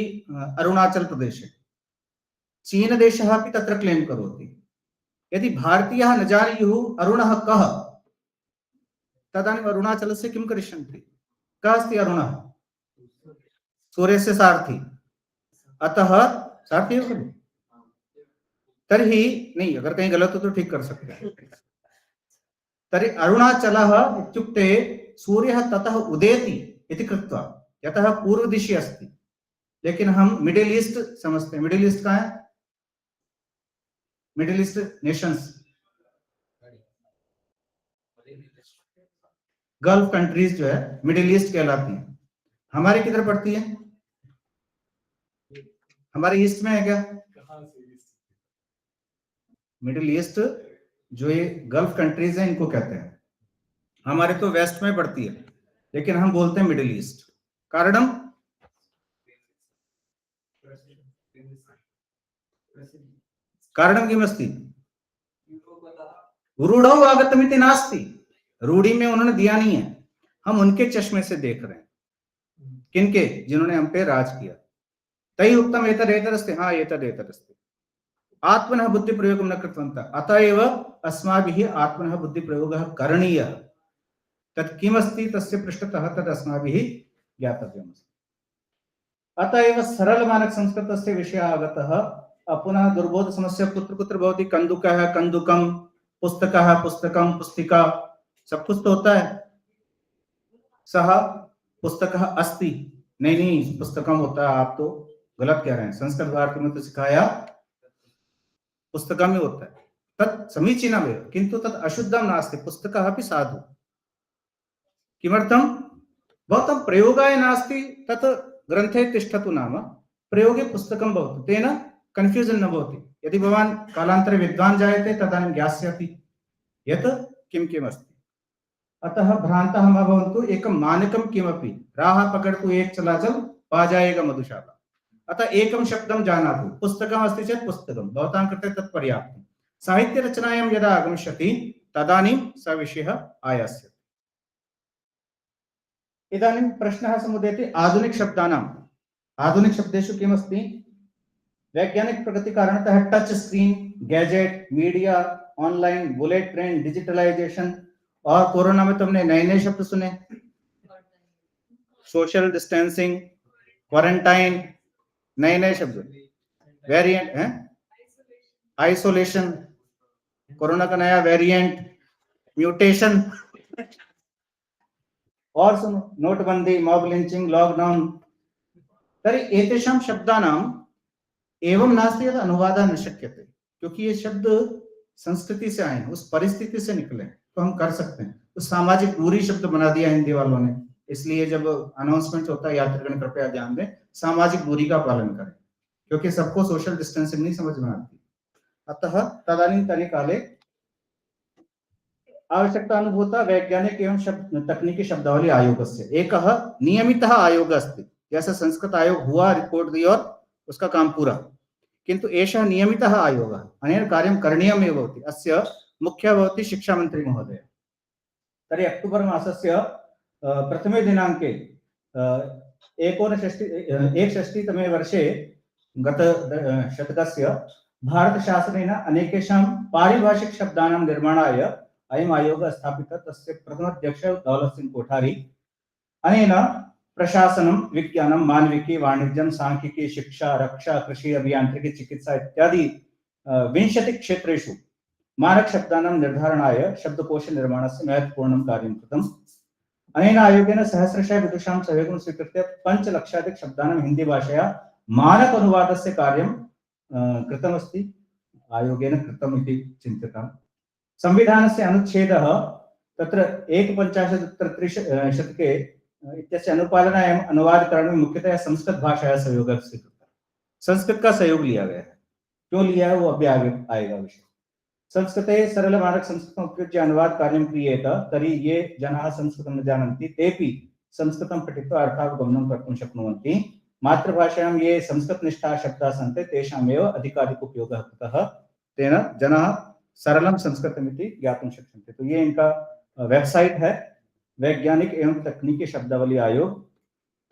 अरुणाचल प्रदेशे, चीनदेशः अपि तत्र क्लेम करोति। यदि भारतीयाः न जानीयुः अरुणः कः, तदानीम् अरुणाचलस्य किं करिष्यन्ति? कः अस्ति अरुणः? सूर्यस्य सारथी, अतः सारथी एव खलु। तर्हि नहीं, अगर कहीं गलत हो तो ठीक कर सकते हैं। तर्हि अरुणाचलः इत्युक्ते सूर्यः ततः उदेति इति कृत्वा, यतः पूर्व दिशि अस्ति, लेकिन हम मिडिल ईस्ट समझते हैं। मिडिल ईस्ट कहाँ है? Middle east Nations, gulf countries जो है मिडिल ईस्ट कहलाती हैं। हमारी किधर पड़ती है? हमारे ईस्ट में है क्या? मिडिल ईस्ट जो ये गल्फ कंट्रीज हैं इनको कहते हैं। हमारे तो वेस्ट में पड़ती है, लेकिन हम बोलते हैं मिडिल ईस्ट। कारणम कारणम किमस्ति? रूढ़ौ आगतमिति नास्ति। रूढ़ी में उन्होंने दिया नहीं है, हम उनके चश्मे से देख रहे हैं। किनके? जिन्होंने हम पे राज किया। तै उत्तम एतदेतरस्ति, हाँ एतदेतरस्ति। आत्मनः बुद्धि प्रयोगं न कृतवन्तः, अतः एव अस्माभिः आत्मनः बुद्धि प्रयोगः करणीयः। तत् किमस्ति तस्य पृष्ठतः तद् अस्माभिः ज्ञातव्यमस्ति। अतः एव सरल मानक संस्कृतस्य विषयः आगतः। पुनः दुर्बोध समस्या कुत्र कुत्र भवति? कंदुकः, कंदुकम, पुस्तकः, पुस्तकम, पुस्तिका, सब कुछ तो होता है। सः पुस्तकः अस्ति, नहीं पुस्तकम होता है, आप तो गलत कह रहे हैं। संस्कृत भारती में तो सिखाया पुस्तकम ही होता है। तत् समीचीनमेव, किन्तु तत् अशुद्धं नास्ति। पुस्तकः अपि साधु। किमर्थं? भवतां प्रयोगाय नास्ति, तत् ग्रन्थे तिष्ठतु नाम प्रयोगे पुस्तकं भवतु, तेन कन्फ्यूजन न भवति। यदि भवान् कालान्तरे विद्वान् जायते तदानीं ज्ञास्यति यत् किं किम् अस्ति। अतः भ्रान्तः मा भवन्तु। एकं मानकं किमपि, राह पकड़तु एक चला चल, पा जाएगा मधुशाला। अतः एकं शब्दं जानातु। पुस्तकम् अस्ति चेत् पुस्तकं भवतां कृते तत् पर्याप्तं। साहित्य रचनायां यदा आगमिष्यति तदानीं स विषयः आयास्यति। इदानीं प्रश्नः समुदेति आधुनिक शब्दानाम्। आधुनिक शब्देषु किमस्ति? वैज्ञानिक प्रगति कारणतः touch screen, gadget, media, online, bullet train, digitalization, और कोरोना में तुमने नए नए शब्द सुने, सोशल डिस्टेंसिंग, क्वारंटाइन, नए नए शब्द, वेरिएंट है, आइसोलेशन, कोरोना का नया वेरिएंट, म्यूटेशन, और सुनो नोटबंदी, मॉब लिंचिंग, लॉकडाउन। तर्हि एतेषां शब्दानाम् एवं नास्ति यत् अनुवादः न शक्यते, क्योंकि ये शब्द संस्कृति से आए हैं, उस परिस्थिति से निकले, तो हम कर सकते हैं। तो सामाजिक दूरी शब्द बना दिया हिंदी वालों ने, इसलिए जब अनाउंसमेंट होता है यात्रीगण कृपया ध्यान दें, सामाजिक दूरी का पालन करें, क्योंकि सबको सोशल डिस्टेंसिंग नहीं समझ में आती। अतः तदानीन्तने काले आवश्यकता अनुभूता वैज्ञानिक एवं तकनीकी शब्दावली आयोगस्य। एकः नियमितः आयोगः अस्ति, जैसे संस्कृत आयोग हुआ, रिपोर्ट दी और उसका काम पूरा, किंतु एषः नियमितः आयोगः, अनेन कार्यं करणीयमेव भवति। अस्य मुख्यः भवति शिक्षामन्त्री महोदय। तर्हि अक्टोबर् मासस्य प्रथमे दिनाङ्के 1961तमे वर्षे गत शतकस्य भारतशासनेन अनेकेषां पारिभाषिक शब्दानां निर्माणाय अयम् आयोगः स्थापितः। तस्य प्रथमाध्यक्षः दौलत सिंह कोठारी। अनेन प्रशासनं, विज्ञानं, मानविकी, वाणिज्यं, सांख्यिकी, शिक्षा, रक्षा, कृषि, अभियांत्रिकी, चिकित्सा इत्यादि 20 क्षेत्रेषु मानक शब्दानां निर्धारणाय शब्दकोश निर्माणस्य महत्वपूर्णं कार्यं कृतम्। अनेन आयोगेन सहस्रशः विदुषां सहयोगं स्वीकृत्य 5 लक्षाधिक शब्दानां हिंदी भाषया मानक अनुवादस्य कार्यं कृतमस्ति, आयोगेन कृतम् इति चिन्त्यताम्। संविधानस्य अनुच्छेदः तत्र 51-उत्तर-3 इत्यस्य अनुपालनाय अनुवादकरण में मुख्यतः संस्कृत भाषायाः सहयोगः स्वीकृतः। संस्कृत का सहयोग लिया गया है। क्यों लिया है वो अभी आगे आएगा विषय। संस्कृते सरलमानक संस्कृतम् उपयुज्य अनुवाद कार्यं क्रियेत तर्हि ये जनाः संस्कृतं न जानन्ति तेपि संस्कृतं पठित्वा अर्थावगमनं कर्तुं शक्नुवन्ति। मातृभाषायां ये संस्कृतनिष्ठाः शब्दाः सन्ति तेषामेव अधिकाधिक उपयोगः कृतः, तेन जनाः सरलं संस्कृतमिति ज्ञातुं शक्यन्ते। तो ये इनका वेबसाइट है, वैज्ञानिक एवं तकनीकी शब्दावली आयोग।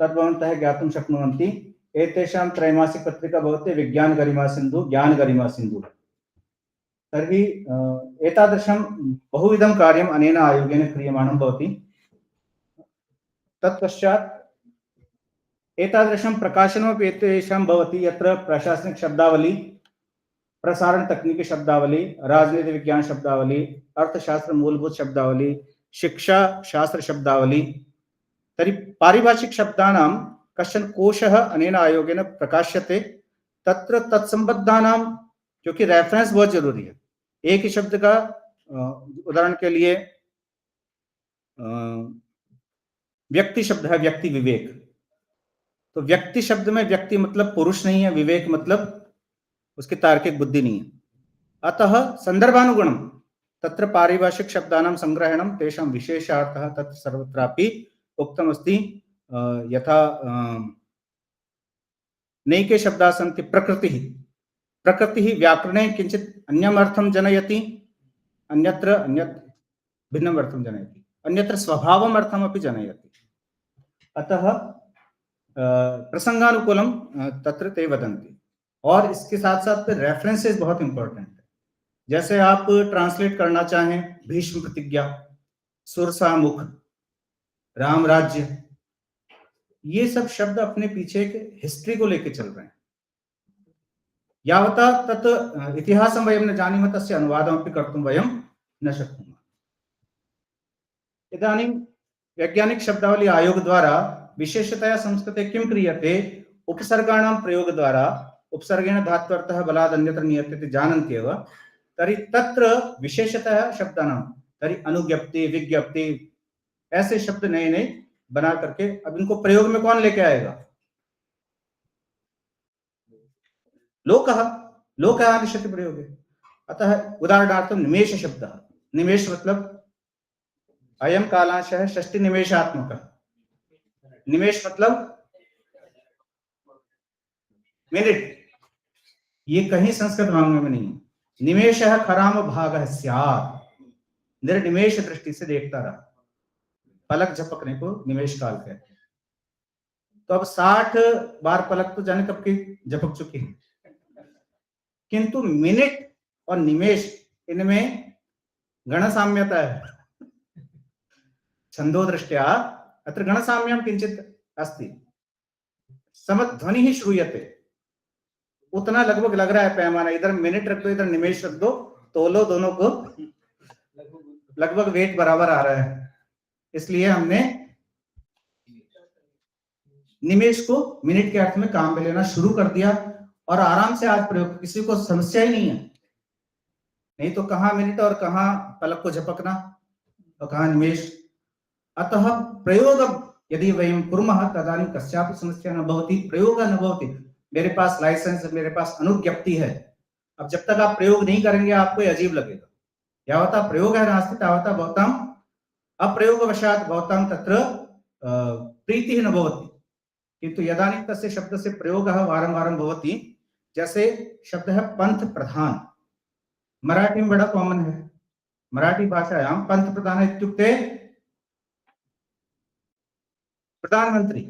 तद्भवन्तः ज्ञातुं शक्नुवन्ति। एतेषां त्रैमासिक पत्रिका भवति विज्ञान गरिमा सिन्धु, ज्ञान गरिमा सिन्धु। तर्हि एतादृशं बहुविधं कार्यम् अनेन आयोगेन क्रियमाणं भवति। तत्पश्चात् एतादृशं प्रकाशनमपि एतेषां भवति यत्र प्रशासनिक शब्दावली, प्रसारण तकनीकी शब्दावली, राजनीति विज्ञान शब्दावली, अर्थशास्त्र मूलभूत शब्दावली, शिक्षा शास्त्र शब्दावली। तर्हि पारिभाषिक शब्दानां कश्चन कोशः अनेन आयोगेन प्रकाश्यते। तत्र तत्संबद्धानां, क्योंकि रेफरेंस बहुत जरूरी है। एक ही शब्द का उदाहरण के लिए व्यक्ति शब्द है, व्यक्ति विवेक। तो व्यक्ति शब्द में व्यक्ति मतलब पुरुष नहीं है, विवेक मतलब उसकी तार्किक बुद्धि नहीं है। अतः संदर्भानुगुणं तत्र पारिभाषिक शब्दानां संग्रहणं तेषां विशेषार्थः तत्र सर्वत्रापि उक्तमस्ति। यथा नैके शब्दाः सन्ति। प्रकृतिः, प्रकृतिः व्याकरणे किञ्चित् अन्यम् अर्थं जनयति, अन्यत्र अन्यत् भिन्नम् अर्थं जनयति, अन्यत्र स्वभावम् अर्थमपि जनयति। अतः प्रसंगानुकूलं तत्र ते वदन्ति। और इसके साथ साथ रेफरेंसेस बहुत इंपॉर्टेंट है। जैसे आप ट्रांसलेट करना चाहें भीष्म प्रतिज्ञा, सुरसा मुख, राम राज्य, ये सब शब्द अपने पीछे एक हिस्ट्री को लेके चल रहे हैं। यावता तत् इतिहासं वयं न जानीमः तस्य अनुवादमपि कर्तुं वयं न शक्नुमः। इदानीं वैज्ञानिक शब्दावली आयोग द्वारा विशेषतया संस्कृते किं क्रियते, उपसर्गाणां प्रयोग द्वारा, उपसर्गेण धात्वर्थः बलात् अन्यत्र नीयते इति जानन्त्येव। तर्हि तत्र विशेषतः शब्दानां, तर्हि अनुज्ञप्ति, विज्ञप्ति, ऐसे शब्द नए नए बना करके अब इनको प्रयोग में कौन लेके आएगा? लोकः, लोकः आदिशति प्रयोगे। अतः उदाहरणार्थं निमेष शब्दः, निमेष मतलब अयं कालांशः षष्टि निमेषात्मकः। निमेष मतलब मिनट, ये कहीं संस्कृत वाङ्मय में नहीं है। निमेषः खराम भागः स्यात्, निर्निमेष दृष्टि से देखता रहा, पलक झपकने को निमेष काल कहते हैं। तो अब 60 बार पलक तो जाने कब की झपक चुकी है, किंतु मिनट और निमेष इनमें गणसाम्यता है। छंदो दृष्ट्या अत्र गणसाम्यं किंचित अस्ति। समध्वनिः श्रूयते, उतना लगभग लग रहा है पैमाना। इधर मिनट रख दो, इधर निमेष रख दो, तोलो दोनों को, लगभग वेट बराबर आ रहा है। इसलिए हमने निमेष को मिनट के अर्थ में काम में लेना शुरू कर दिया और आराम से आज प्रयोग, किसी को समस्या ही नहीं है। नहीं तो कहाँ मिनट और कहाँ पलक को झपकना और कहाँ निमेष। अतः प्रयोग यदि वयं कुर्मः तदानीं कस्यापि समस्या न भवति, प्रयोगः न भवति। मेरे पास लाइसेंस है, मेरे पास अनुज्ञप्ति है, अब जब तक आप प्रयोग नहीं करेंगे आपको अजीब लगेगा। यावता प्रयोग है नास्ति तावता भवतां अप्रयोगवशात् भवतां तत्र प्रीतिः न भवति। किन्तु यदानीं तस्य शब्दस्य प्रयोगः वारं वारं भवति, जैसे शब्द है पंथ प्रधान, मराठी में बड़ा कॉमन है। मराठी भाषायां पंथ प्रधान इत्युक्ते प्रधानमंत्री।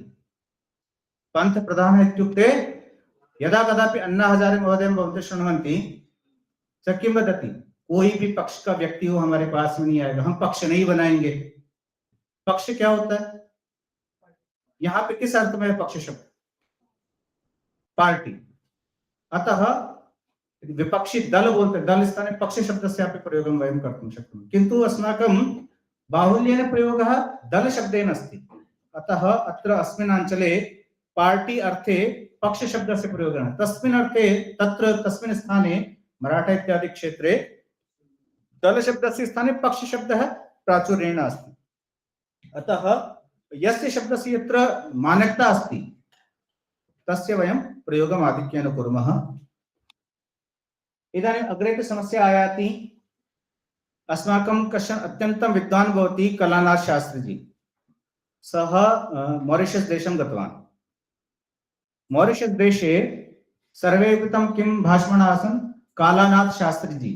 पंथ प्रधान इत्युक्ते यदा कदापि अन्ना हजारे महोदयं भवन्तः शृण्वन्ति, स किं वदति, कोई भी पक्ष का व्यक्ति हो हमारे पास में नहीं आएगा, हम पक्ष नहीं बनाएंगे। पक्ष क्या होता है? यहाँ पे किस अर्थ में है पक्ष शब्द? पार्टी। अतः विपक्षी दल बोलते, दल स्थाने पक्ष शब्दस्यापि प्रयोगं वयं कर्तुं शक्नुमः। किन्तु अस्माकं बाहुल्येन प्रयोगः दल शब्देन अस्ति। अतः अत्र अस्मिन् अञ्चले पार्टी अर्थे पक्ष शब्दस्य प्रयोगः तस्मिन् अर्थे तत्र तस्मिन् स्थाने मराठा इत्यादि क्षेत्रे दल शब्दस्य स्थाने पक्ष शब्दः प्राचुर्येण अस्ति। अतः यस्य शब्दस्य यत्र मान्यता अस्ति तस्य वयं प्रयोगम् आधिक्येन कुर्मः। इदानीम् अग्रे समस्या आयाति। अस्माकं कश्चन अत्यन्तं विद्वान् भवति कलानाथ शास्त्री जी। सः मॉरिशस देशं गतवान्। मॉरिशस देशे सर्वे कृतं किं भाषमाणः आसन्? कालानाथ शास्त्री जी।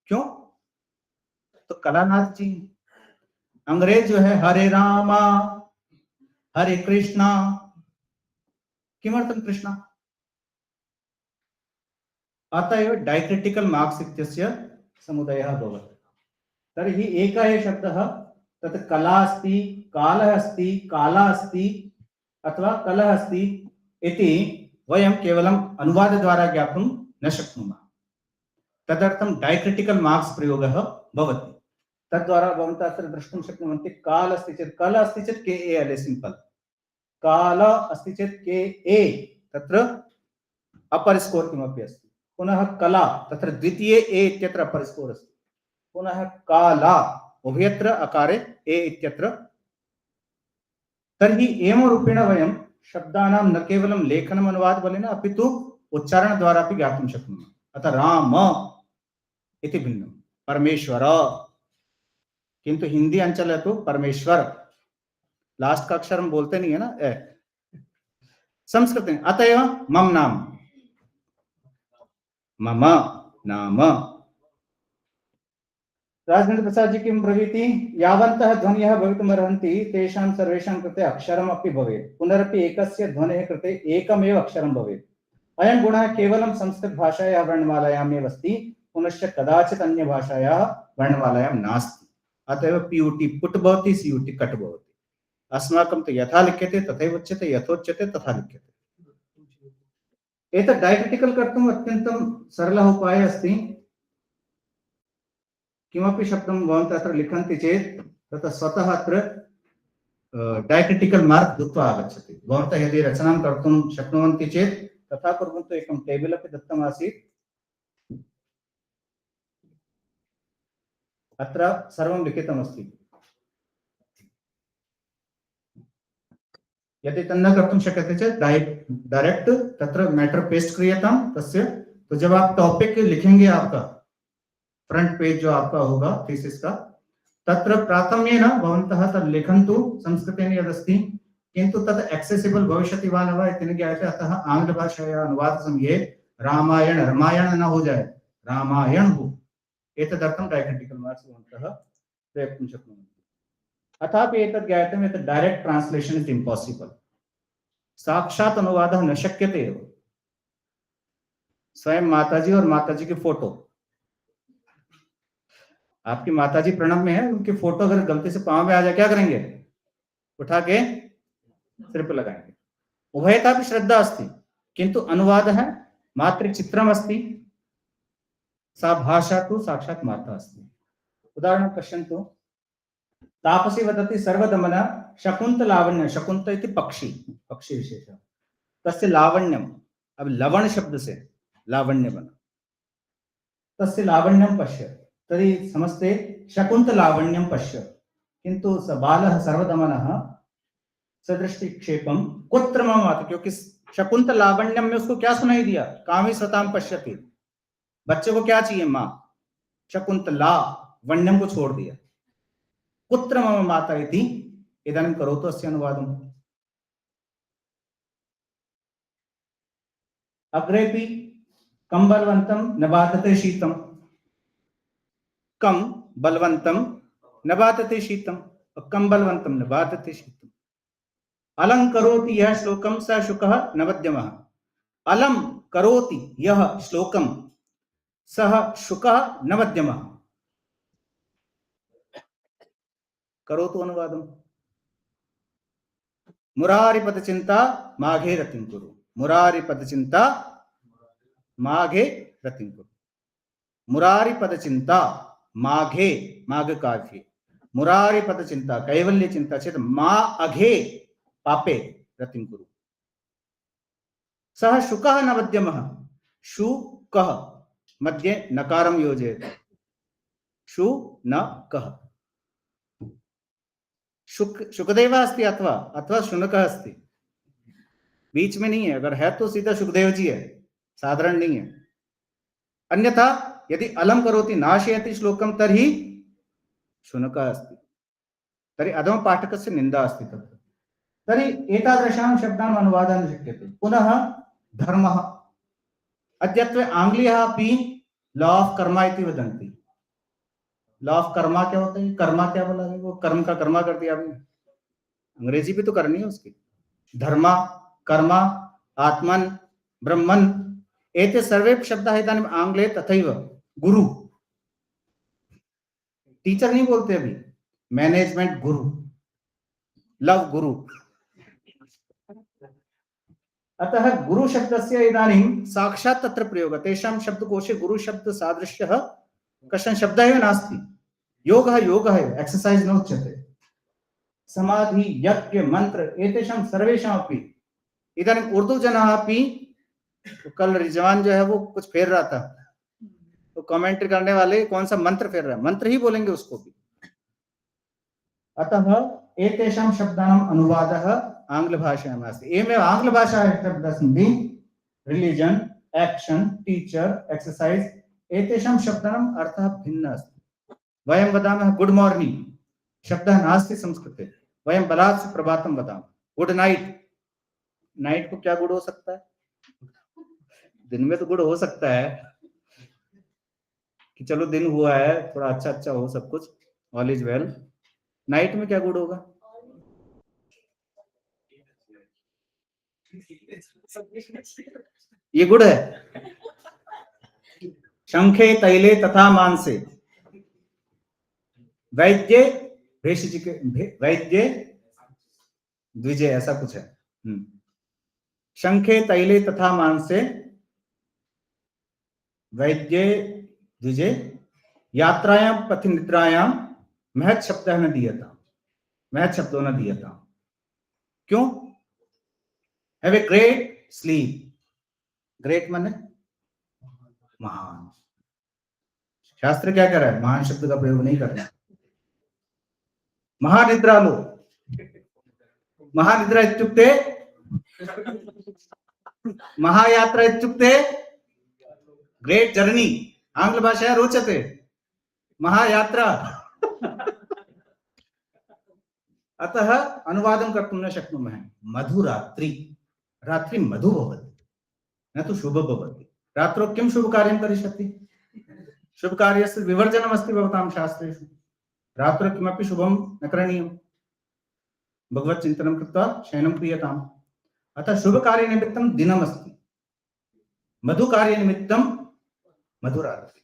क्यों? तो कलानाथ जी अंग्रेज जो है हरे रामा हरे कृष्णा, किमर्थं कृष्णा? अतः एव डायक्रिटिकल मार्क्स इत्यस्य समुदयः भवति। तर्हि एकः एव शब्दः तत् कला अस्ति, कालः अस्ति, काला अस्ति अथवा कलः अस्ति इति वयं केवलम् अनुवादद्वारा ज्ञातुं न शक्नुमः। तदर्थं डायक्रिटिकल मार्क्स प्रयोगः भवति। तद्वारा भवन्तः अत्र द्रष्टुं शक्नुवन्ति। काल अस्ति चेत् कल अस्ति चेत् के ए एल ए सिंपल, काल अस्ति चेत् के ए तत्र अपर स्कोर किमपि अस्ति, पुनः कला तत्र द्वितीये ए इत्यत्र अपर स्कोर अस्ति, पुनः काला उभयत्र अकारे ए इत्यत्र। तर्हि एवं रूपेण वयं शब्दानां न केवलं लेखनम् अनुवादबलेन अपितु उच्चारणद्वारा अपि ज्ञातुं शक्नुमः। अतः राम इति भिन्नं, परमेश्वर, किंतु हिंदी अंचल है तो परमेश्वर लास्ट का अक्षर हम बोलते नहीं है ना, ए। संस्कृत में अतएव मम नाम, मम नाम। राजेंद्र प्रसाद जी किं ब्रवीति? यावन्तः ध्वनयः भवितुमर्हन्ति तेषां सर्वेषां कृते अक्षरम् अपि भवेत्, पुनरपि एकस्य ध्वनेः कृते एकमेव अक्षरं भवेत्। अयं गुणः केवलं संस्कृत भाषायाः वर्णमालायाम् एव अस्ति, पुनश्च कदाचित् अन्य भाषायाः वर्णमालायां नास्ति। अतएव पीयूटी पुट भवति, सीयूटी कट भवति। अस्माकं तु यथा लिख्यते तथैव उच्यते, यथोच्यते तथा लिख्यते। एतत् डायक्रिटिकल कर्तुम् अत्यन्तं सरलः उपायः अस्ति। किमपि शब्दं भवन्तः अत्र लिखन्ति चेत् तत् स्वतः अत्र डायक्रिटिकल मार्क् दत्त्वा आगच्छति। भवन्तः यदि रचनां कर्तुं शक्नुवन्ति चेत् तथा कुर्वन्तु। एकं टेबल अपि दत्तमासीत्, अत्र सर्वं लिखितमस्ति। यदि तन्न कर्तुं शक्यते चेत् डायरेक्ट तत्र मैटर पेस्ट क्रियतां तस्य। तो जब आप टॉपिक लिखेंगे, आपका फ्रंट पेज जो आपका होगा थीसिस का, तत्र प्राथम्येन भवन्तः तत् लिखन्तु संस्कृतेन यदस्ति, किन्तु तत् एक्सेसिबल भविष्यति वा न वा इति न ज्ञायते। अतः आङ्ग्लभाषायाः अनुवादसमये रामायण रामायण न हो जाए, रामायण हो। एतदर्थं डायक्रिटिकल मार्क्स् भवन्तः प्रयोक्तुं शक्नुवन्ति। अथापि एतत् ज्ञायते यत् डायरेक्ट ट्रांसलेशन इज इम्पॉसिबल। साक्षात् अनुवादः न शक्यते एव। स्वयं माताजी और माताजी की फोटो, आपकी माताजी प्रणव में है, उनकी फोटो अगर गलती से पांव में आ जाए क्या करेंगे? उठा के सिर पे लगाएंगे। उभयता भी श्रद्धा अस्ति, किंतु अनुवाद है मातृचित्रम अस्ति, सा भाषा तु साक्षात् माता अस्ति। उदाहरणं पश्यन्तु। तापसी वदति सर्वदमन शकुंत लावण्य, शकुंत इति पक्षी, पक्षी विशेषः, तस्य लावण्यम, अब लवण शब्द से लावण्य बना, तस्य लावण्यम पश्य, तर्हि समस्ते शकुंत लावण्यम पश्य, किंतु स बालः सर्वदमनः सदृष्टिक्षेपम कुत्र मम माता, क्योंकि शकुंत लावण्यम में उसको क्या सुनाई दिया? कामी स्वताम पश्यति। बच्चे को क्या चाहिए? माँ। शकुंत लावण्यम को छोड़ दिया। कुत्र मम माता इति इदानीं करोतु अस्य अनुवादम्। अग्रेपि कं बलवन्तं न बाधते शीतं, कं बलवन्तं न बाधते शीतं, कं बलवन्तं न बाधते शीतं। अलं करोति यः श्लोकं स शुकः न वद्यमः, अलं करोति यः श्लोकं सः शुकः न वद्यमः। करोतु अनुवादम्। मुरारी पद चिंता माघे रतिं कुरु, मुरारी पद चिंता माघे रतिं कुरु। मुरारी पद चिंता माघे, माघ काव्ये मुरारी पद चिंता कैवल्य चिंता चेत मा अघे पापे रतिं कुरु। सः शुकः न मध्यमः, शुकः मध्ये नकारं योजयति, शु न कः। शुकदेव अस्ति अथवा अथवा शुनकः अस्ति, बीच में नहीं है। अगर है तो सीधा सुखदेव जी है, साधारण नहीं है। अन्यथा यदि अलम करोति नाशयति श्लोकम तर्हि शुनकः अस्ति, तर्हि अधम पाठकस्य निंदा अस्ति तत्र। तर्हि एतादृशां शब्दानाम् अनुवादः न शक्यते। पुनः धर्मः, अद्यत्वे आंग्लीयाः अपि लॉ ऑफ कर्मा इति वदन्ति। लॉ ऑफ कर्मा क्या होता है? कर्मा क्या बोला है? वो कर्म का कर्मा कर दिया आपने, अंग्रेजी भी तो करनी है उसकी। धर्मा, कर्मा, आत्मन, ब्रह्मन, एते सर्वे शब्दाः इदानीम् आंग्ले तथैव। गुरु, टीचर नहीं बोलते अभी, मैनेजमेंट गुरु, लव गुरु। अतः गुरु शब्दस्य इदानीं साक्षात् तत्र प्रयोगः। तेषां शब्दकोशे गुरु शब्द सादृश्यः कश्चन शब्दः एव नास्ति। योगः योगः एव, एक्सरसाइज न उच्यते। समाधि, यज्ञ, मंत्र एतेषां सर्वेषामपि इदानीम् उर्दू जनाः अपि, कल रिजवान जो है वो कुछ फेर रहा था, तो कमेंट्री करने वाले कौन सा मंत्र फेर रहा है, मंत्र ही बोलेंगे उसको भी। अतः एतेषां शब्दानाम् अनुवादः आंग्लभाषायाम् अस्ति। एवमेव आंग्लभाषायाः शब्दाः सन्ति रिलीजन, एक्शन, टीचर, एक्सरसाइज, एतेषां शब्दानाम् अर्थः भिन्नः अस्ति। वयं वदामः गुड मॉर्निंग, शब्दः नास्ति संस्कृते। वयं बलात् सुप्रभातं वदामः। गुड नाइट, नाइट को क्या गुड हो सकता है? दिन में तो गुड हो सकता है कि चलो दिन हुआ है, थोड़ा अच्छा अच्छा हो सब कुछ, ऑल इज वेल। नाइट में क्या गुड होगा? ये गुड है। शंखे तैले तथा मानसे, वैद्य भेषज के, वैद्य द्विजय, ऐसा कुछ है। शंखे तैले तथा मानसे वैद्य द्विजय, यात्रायां पथि निद्रायां महत् शब्दः न दीयताम्, महत् शब्दो न दीयताम्। क्यों? Have a great sleep. Great माने महान। शास्त्र क्या कह रहा है? महान शब्द का प्रयोग नहीं करना। महानिद्रा लो। महानिद्रा इत्युक्ते, महायात्रा इत्युक्ते ग्रेट जर्नी। आंग्ल भाषायां रोचते महायात्रा। अतः अनुवादं कर्तुं न शक्नुमः। मधुरात्रि, रात्रि मधु भवति, न तु शुभ भवति। रात्रौ किं शुभ कार्यं करिष्यति? शुभ कार्यस्य विवर्जनम् अस्ति भवतां शास्त्रेषु। रात्रौ किमपि शुभं न करणीयम्। भगवत् चिन्तनं कृत्वा शयनं क्रियताम्। अतः शुभ कार्य निमित्तं दिनमस्ति, मधु कार्य निमित्तं मधुरात्रि।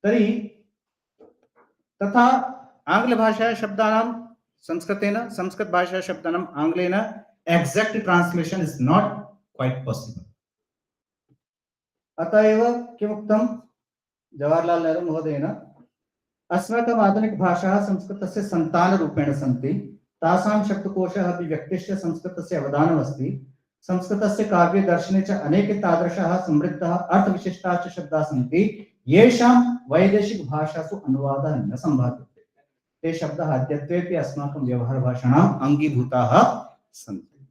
तर्हि तथा आंग्ल भाषा शब्दानां संस्कृतेन, संस्कृत भाषा शब्दानां आंग्लेन exact translation is not quite possible. अतः एव किमुक्तं जवाहरलाल नेहरू महोदयेन, अस्माकम् आधुनिक भाषाः संस्कृतस्य सन्तानरूपेण सन्ति, तासां शब्दकोशः अपि व्यक्तिश्च संस्कृतस्य अवदानमस्ति। संस्कृतस्य काव्ये दर्शने च अनेके तादृशाः समृद्धाः अर्थविशिष्टाः च शब्दाः सन्ति, येषां वैदेशिक भाषासु अनुवादः न सम्भाव्यते। ते शब्दाः अद्यत्वेपि अस्माकं व्यवहारभाषाणाम् अङ्गीभूताः सन्ति।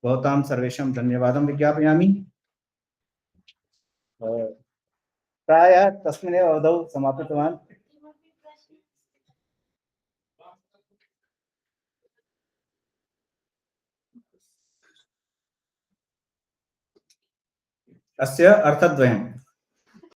भवतां सर्वेषां धन्यवादं विज्ञापयामि। प्रायः तस्मिन्नेव अवधौ समापितवान्। अस्य अर्थद्वयम्।